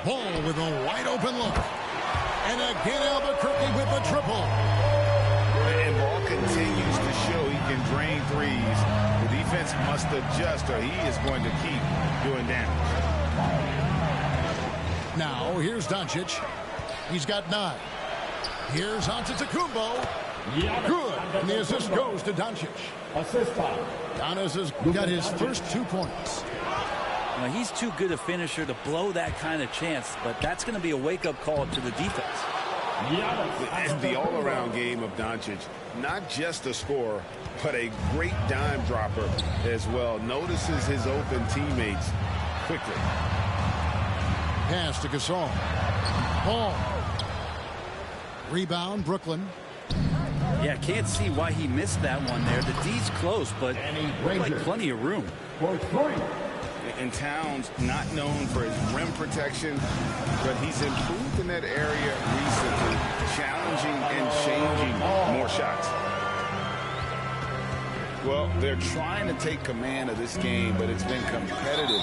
Ball with a wide-open look. And again, Albuquerque with the triple. And Ball continues to show he can drain threes. The defense must adjust or he is going to keep doing damage. Now, here's Doncic. He's got 9. Here's Antetokounmpo. Good. And the assist goes to Doncic. Giannis has got his first 2 points. Now, he's too good a finisher to blow that kind of chance, but that's going to be a wake-up call to the defense. And the all-around game of Doncic, not just a scorer, but a great dime dropper as well. Notices his open teammates quickly. Pass to Gasol. Ball. Rebound, Brooklyn. Yeah, can't see why he missed that one there. The D's close, but like plenty of room. And Towns not known for his rim protection, but he's improved in that area recently, challenging and changing more shots. Well, they're trying to take command of this game, but it's been competitive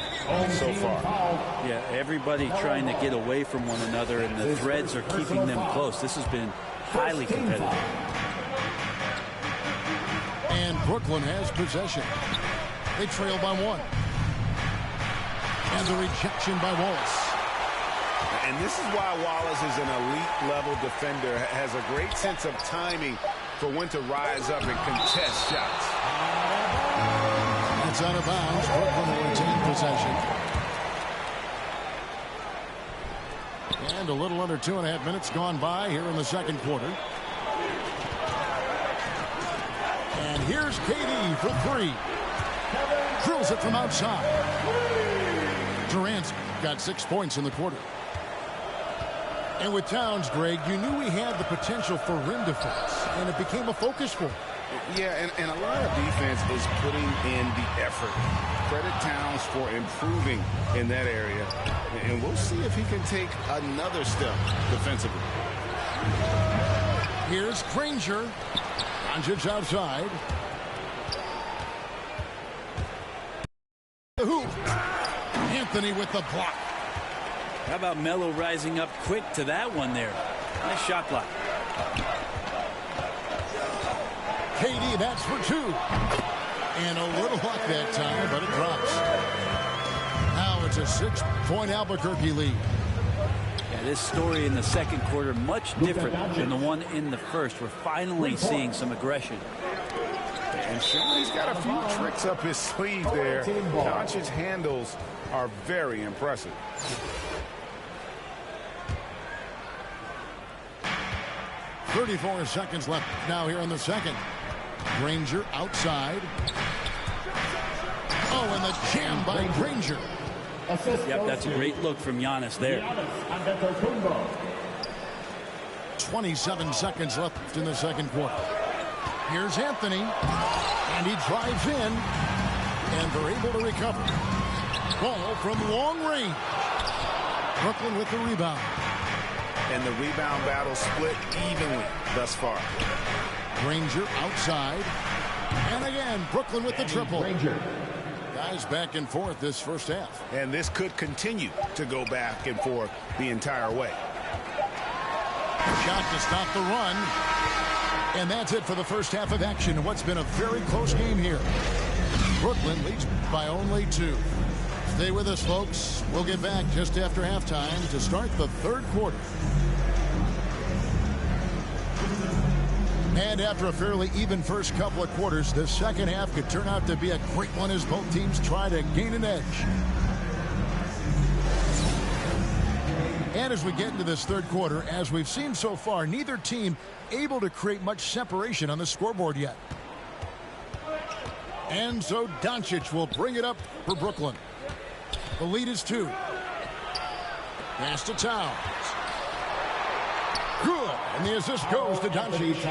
so far. Yeah, everybody trying to get away from one another, and the threads are keeping them close. This has been highly competitive. And Brooklyn has possession. They trail by 1. And the rejection by Wallace. And this is why Wallace is an elite-level defender, has a great sense of timing for when to rise up and contest shots. That's out of bounds. Brooklyn will retain possession. And a little under 2.5 minutes gone by here in the second quarter. And here's KD for 3. Drills it from outside. Durant's got 6 points in the quarter. And with Towns, Greg, you knew he had the potential for rim defense, and it became a focus for him. Yeah, and a lot of defense is putting in the effort. Credit Towns for improving in that area, and we'll see if he can take another step defensively. Here's Granger. Doncic outside. The hoop. Anthony with the block. How about Melo rising up quick to that one there? Nice shot block. KD, that's for 2. And a little luck that time, but it drops. Now it's a 6-point Albuquerque lead. Yeah, this story in the second quarter much different than the one in the first. We're finally seeing some aggression. And Shawnee's got a few tricks up his sleeve there. Doncic's handles are very impressive. .34 seconds left now here in the second. Granger outside. Oh, and the jam by Granger. Yep, that's a great look from Giannis there. 27 seconds left in the second quarter. Here's Anthony, and he drives in, and they're able to recover. Ball from long range. Brooklyn with the rebound. And the rebound battle split evenly thus far. Granger outside. And again, Brooklyn with the triple. Guys back and forth this first half. And this could continue to go back and forth the entire way. Shot to stop the run. And that's it for the first half of action. What's been a very close game here. Brooklyn leads by only 2. Stay with us, folks. We'll get back just after halftime to start the third quarter. And after a fairly even first couple of quarters, the second half could turn out to be a great one as both teams try to gain an edge. And as we get into this third quarter, as we've seen so far, neither team able to create much separation on the scoreboard yet. And so Doncic will bring it up for Brooklyn. The lead is 2. Pass to Towns. Good. And the assist goes to Doncic.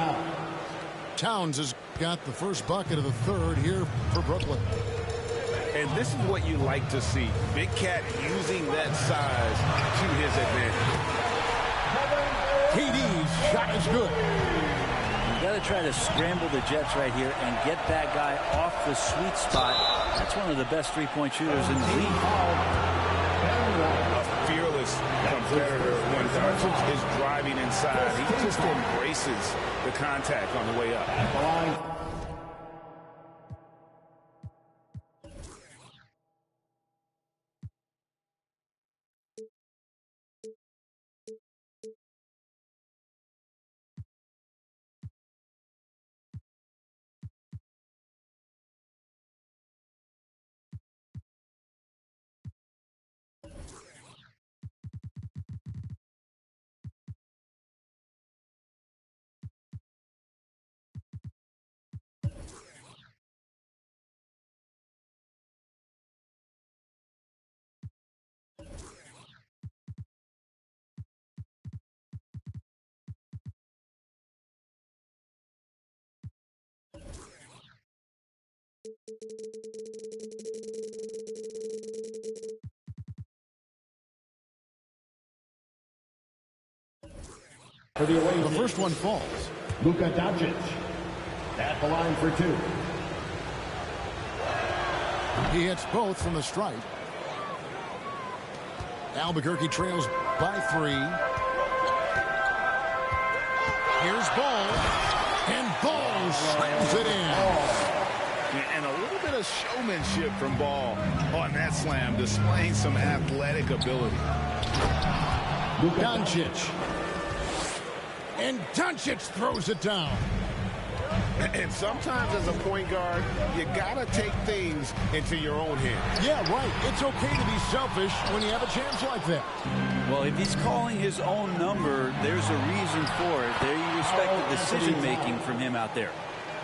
Towns has got the first bucket of the third here for Brooklyn. And this is what you like to see. Big Cat using that size to his advantage. KD's shot is good. You got to try to scramble the Jets right here and get that guy off the sweet spot. That's one of the best three-point shooters in the league. A fearless competitor when Doncic is driving inside. He just embraces the contact on the way up. For the away The first one falls. Luka Doncic at the line for two. He hits both from the stripe. Albuquerque trails by 3. Here's Ball. And Ball slams it in. And a little bit of showmanship from Ball on that slam, displaying some athletic ability. Doncic. And Doncic throws it down. And sometimes as a point guard, you got to take things into your own hands. Yeah, right. It's okay to be selfish when you have a chance like that. Well, if he's calling his own number, there's a reason for it. There you respect the decision-making from him out there.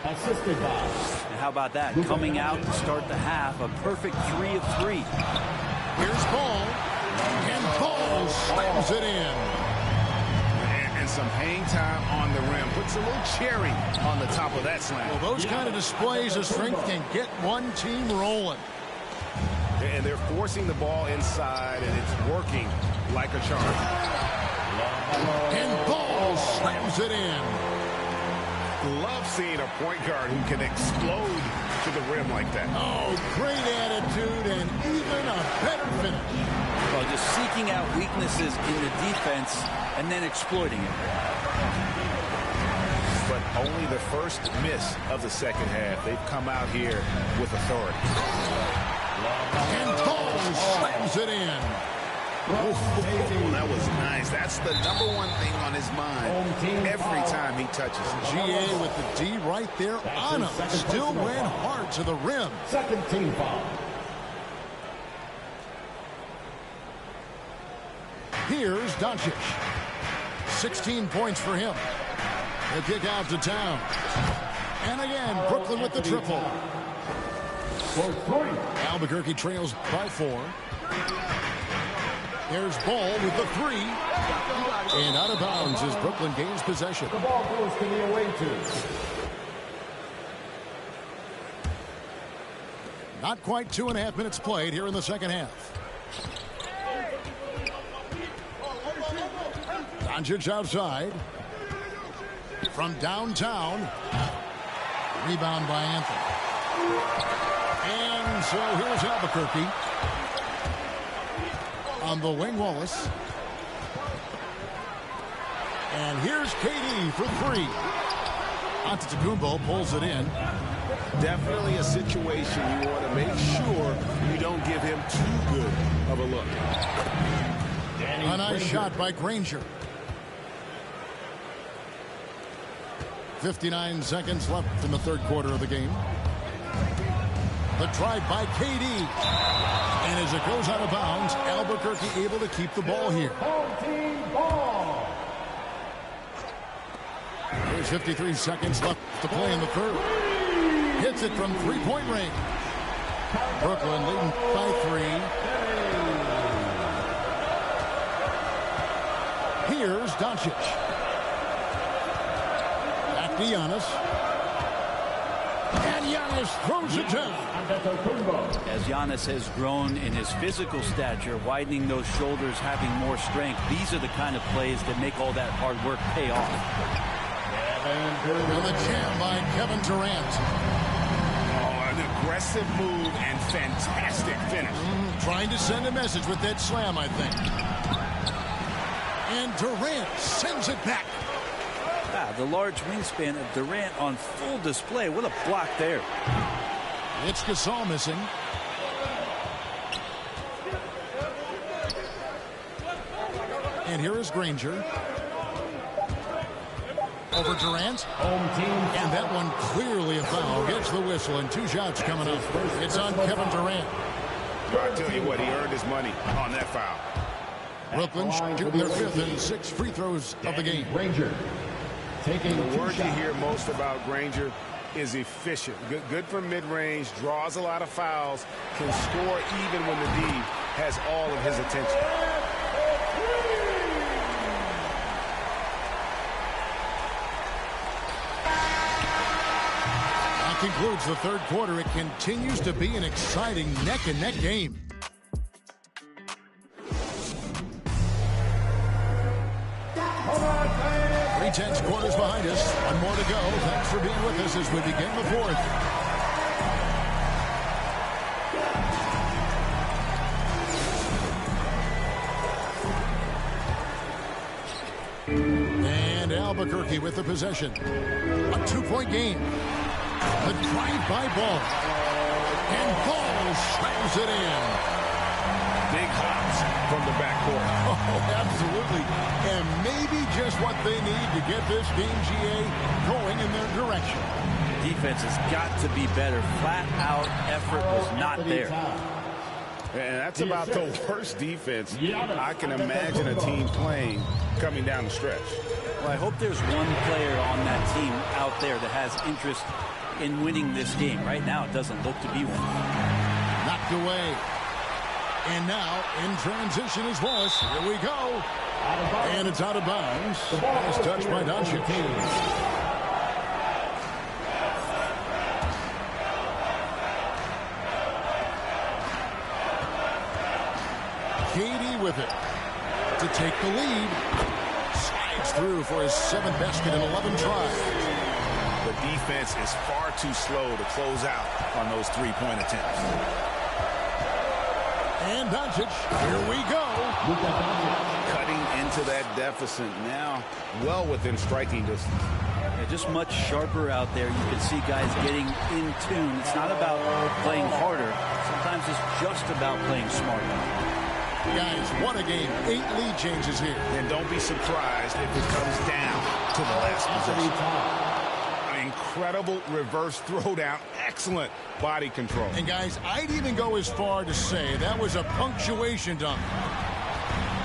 Assisted by. And how about that? Coming out to start the half, a perfect 3 of 3. Here's Ball. And Ball slams it in. And some hang time on the rim. Puts a little cherry on the top of that slam. Well, those kind of displays of strength can get one team rolling. And they're forcing the ball inside, and it's working like a charm. And Ball slams it in. Love seeing a point guard who can explode to the rim like that. Oh, great attitude and even a better finish. Well, just seeking out weaknesses in the defense and then exploiting it. But only the first miss of the second half. They've come out here with authority. And Ball slams it in. Oh, that was nice. That's the #1 thing on his mind every time he touches it. GA with the D right there on him. Still went hard to the rim. Second team foul. Here's Doncic. 16 points for him. He'll kick out to Towns. And again, Brooklyn with the triple. Albuquerque trails by 4. There's Ball with the 3. And out of bounds as Brooklyn gains possession. The ball goes to the away two. Not quite 2.5 minutes played here in the second half. Doncic outside. From downtown. Rebound by Anthony. And so here's Albuquerque. On the wing, Wallace. And here's KD for 3. Antetokounmpo pulls it in. Definitely a situation you want to make sure you don't give him too good of a look. A nice shot by Granger. 59 seconds left in the third quarter of the game. The drive by KD. And as it goes out of bounds, Albuquerque able to keep the ball here. There's 53 seconds left to play in the third. Hits it from three-point range. Brooklyn leading by 3. Here's Doncic. Back to Giannis. And Giannis throws it down. As Giannis has grown in his physical stature, widening those shoulders, having more strength, these are the kind of plays that make all that hard work pay off. And the jam by Kevin Durant. Oh, an aggressive move and fantastic finish. Trying to send a message with that slam, I think. And Durant sends it back. The large wingspan of Durant on full display. What a block there. It's Gasol missing. And here is Granger. Over Durant. And that one clearly a foul. Gets the whistle and 2 shots coming up. It's on Kevin Durant. I tell you what, he earned his money on that foul. Brooklyn shooting their 5th and 6th free throws of the game. Granger. The word you hear most about Granger is efficient. Good from mid-range, draws a lot of fouls, can score even when the D has all of his attention. That concludes the 3rd quarter. It continues to be an exciting neck-and-neck game. Tense quarters behind us. One more to go. Thanks for being with us as we begin the 4th. And Albuquerque with the possession. A 2-point game. The drive-by ball. And Ball slams it in. Big hops from the backcourt. Oh, absolutely. And maybe just what they need to get this game, GA, going in their direction. Defense has got to be better. Flat-out effort was not there. And that's about the worst defense I can imagine a team playing coming down the stretch. Well, I hope there's one player on that team out there that has interest in winning this game. Right now, it doesn't look to be one. Knocked away. And now, in transition is Wallace. Here we go. And it's out of bounds. Nice touch by Doncic. KD with it to take the lead. Slides through for his 7th basket in 11 tries. The defense is far too slow to close out on those 3-point attempts. And Doncic, here we go. Cutting into that deficit now, well within striking distance. Yeah, just much sharper out there. You can see guys getting in tune. It's not about playing harder. Sometimes it's just about playing smarter. Guys, what a game. 8 lead changes here. And don't be surprised if it comes down to the last possession. Incredible reverse throwdown. Excellent body control. And guys, I'd even go as far to say that was a punctuation dunk.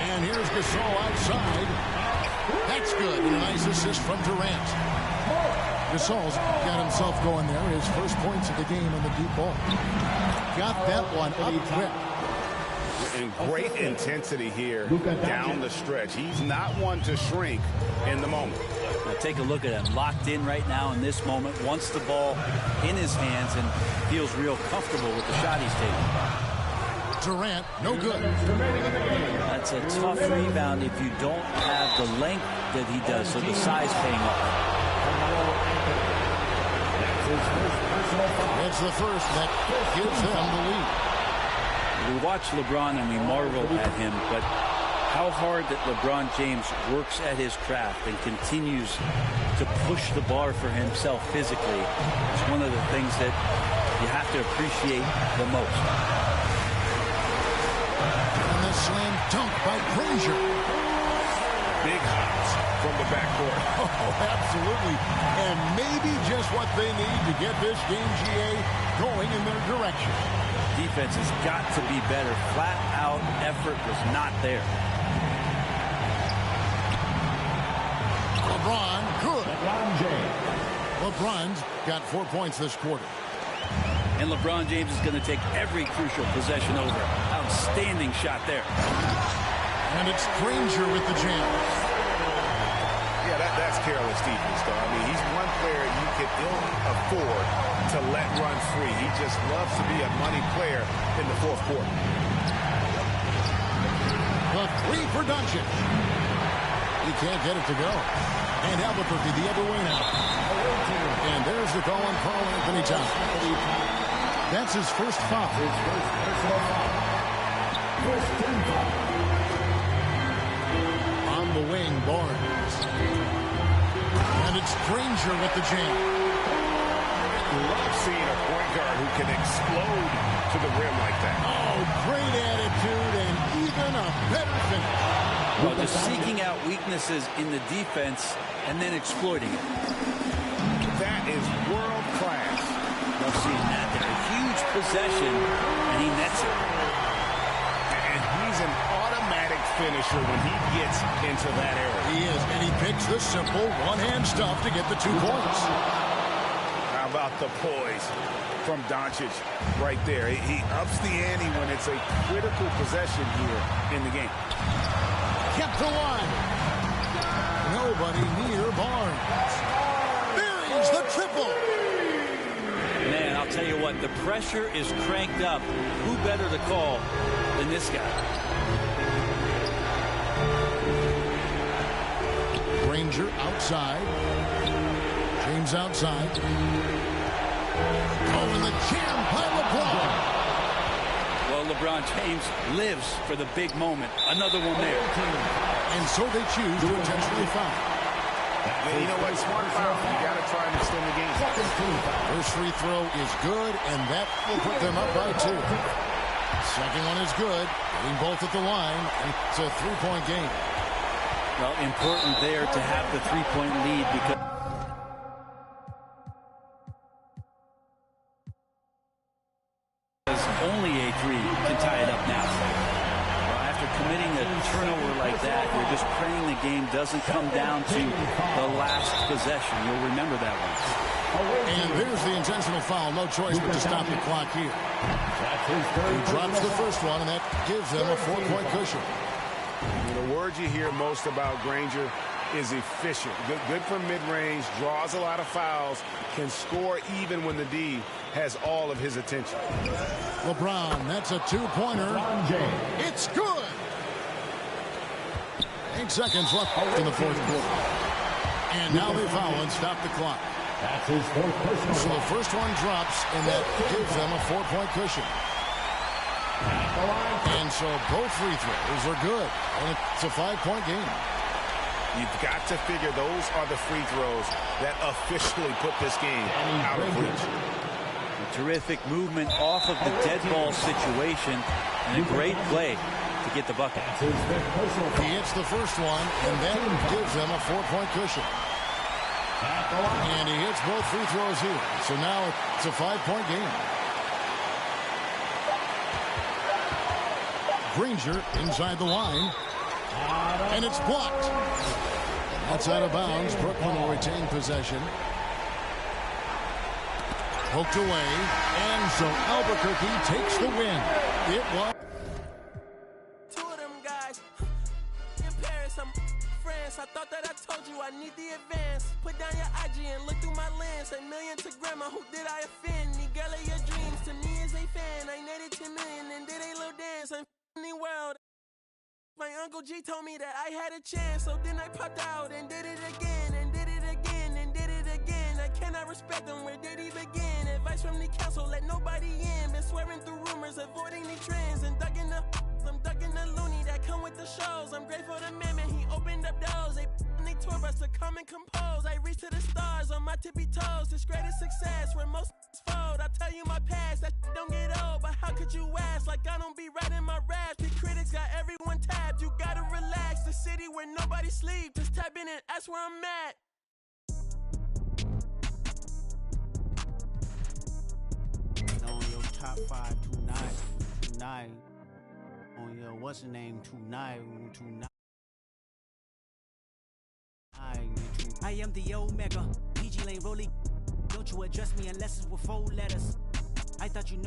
And here's Gasol outside. That's good. A nice assist from Durant. Gasol's got himself going there. His first points of the game on the deep ball. Got that one up quick. And great intensity here down the stretch. He's not one to shrink in the moment. Now take a look at him, locked in right now in this moment, wants the ball in his hands and feels real comfortable with the shot he's taking. Durant, no good. That's a tough rebound if you don't have the length that he does, so the size paying off. It's the first that gives them the lead. We watch LeBron and we marvel at him, but how hard that LeBron James works at his craft and continues to push the bar for himself physically is one of the things that you have to appreciate the most. And the slam dunk by Granger. Big hops from the backcourt. Oh, absolutely. And maybe just what they need to get this game, GA, going in their direction. Defense has got to be better. Flat-out effort was not there. LeBron, good. LeBron's got 4 points this quarter. And LeBron James is going to take every crucial possession over. Outstanding shot there. And it's Granger with the jam. Yeah, that's careless defense, though. I mean, he's one player you can ill afford to let run free. He just loves to be a money player in the fourth quarter. The three for Doncic. He can't get it to go. And Albuquerque the other way now. And there's the call on Karl Anthony Towns. That's his first foul. His first personal foul. First team foul. On the wing, Barnes. And it's Granger with the jam. Love seeing a point guard who can explode to the rim like that. Oh, great attitude and even a better finish. Well, just seeking out weaknesses in the defense and then exploiting it. That is world class. Love seeing that there. A huge possession, and he nets it. And he's an automatic finisher when he gets into that area. He is, and he picks the simple one-hand stuff to get the 2 points. How about the poise from Doncic right there? He ups the ante when it's a critical possession here in the game. Kept alive. Nobody near Barnes. Buries the triple. Man, I'll tell you what, the pressure is cranked up. Who better to call than this guy? Granger outside. James outside. Oh, and the jam by LeBron. Well, LeBron James lives for the big moment. Another one there. And so they choose to intentionally foul. Yeah, you know what? Smart foul. You got to try and extend the game. First free throw is good, and that will put them up by 2. Second one is good. Getting both at the line, and it's a 3-point game. Well, important there to have the 3-point lead because only a 3 can tie it up now. Well, after committing a turnover like that, you're just praying the game doesn't come down to the last possession. You'll remember that one. And there's the intentional foul. No choice but to stop the clock here. He drops the first one, and that gives them a 4-point cushion. The word you hear most about Granger is efficient. Good from mid-range, draws a lot of fouls, can score even when the D has all of his attention. LeBron, that's a 2-pointer. It's good. 8 seconds left in the fourth quarter. And now they foul and stop the clock. That's his fourth personal. So the first one drops, and that gives them a 4-point cushion. And so both free throws are good, and it's a 5-point game. You've got to figure those are the free throws that officially put this game out of reach. A terrific movement off of the dead ball situation, and a great play to get the bucket. He hits the first one, and that gives them a 4-point cushion. And he hits both free throws here. So now it's a 5-point game. Granger inside the line. And it's blocked. That's out of bounds. Brooklyn will retain possession. Poked away. And so Albuquerque takes the win. It was. Two of them guys in Paris, I'm France. I thought that I told you I need the advance. Put down your IG and look through my lens. A million to grandma, who did I offend? The girl of your dreams to me is a fan. I netted 10 million and did a little dance. I'm in the world. My Uncle G told me that I had a chance, so then I popped out and did it again, and did it again, and did it again. I cannot respect them, where did he begin? Advice from the council, let nobody in. Been swearing through rumors, avoiding the trends, and ducking the loony that come with the shows. I'm grateful to man, he opened up doors. They tour bus to come and compose. I reach to the stars on my tippy toes. This greatest success where most fold. I tell you my past, that don't get old, but how could you ask? Like I don't be writing my raps. The critics got everyone tapped. You gotta relax. The city where nobody sleeps. Just tap in and ask where I'm at. On your top 5 tonight. On your what's the name tonight. I am the Omega. PG Lane Rolly. Don't you address me unless it's with 4 letters. I thought you know.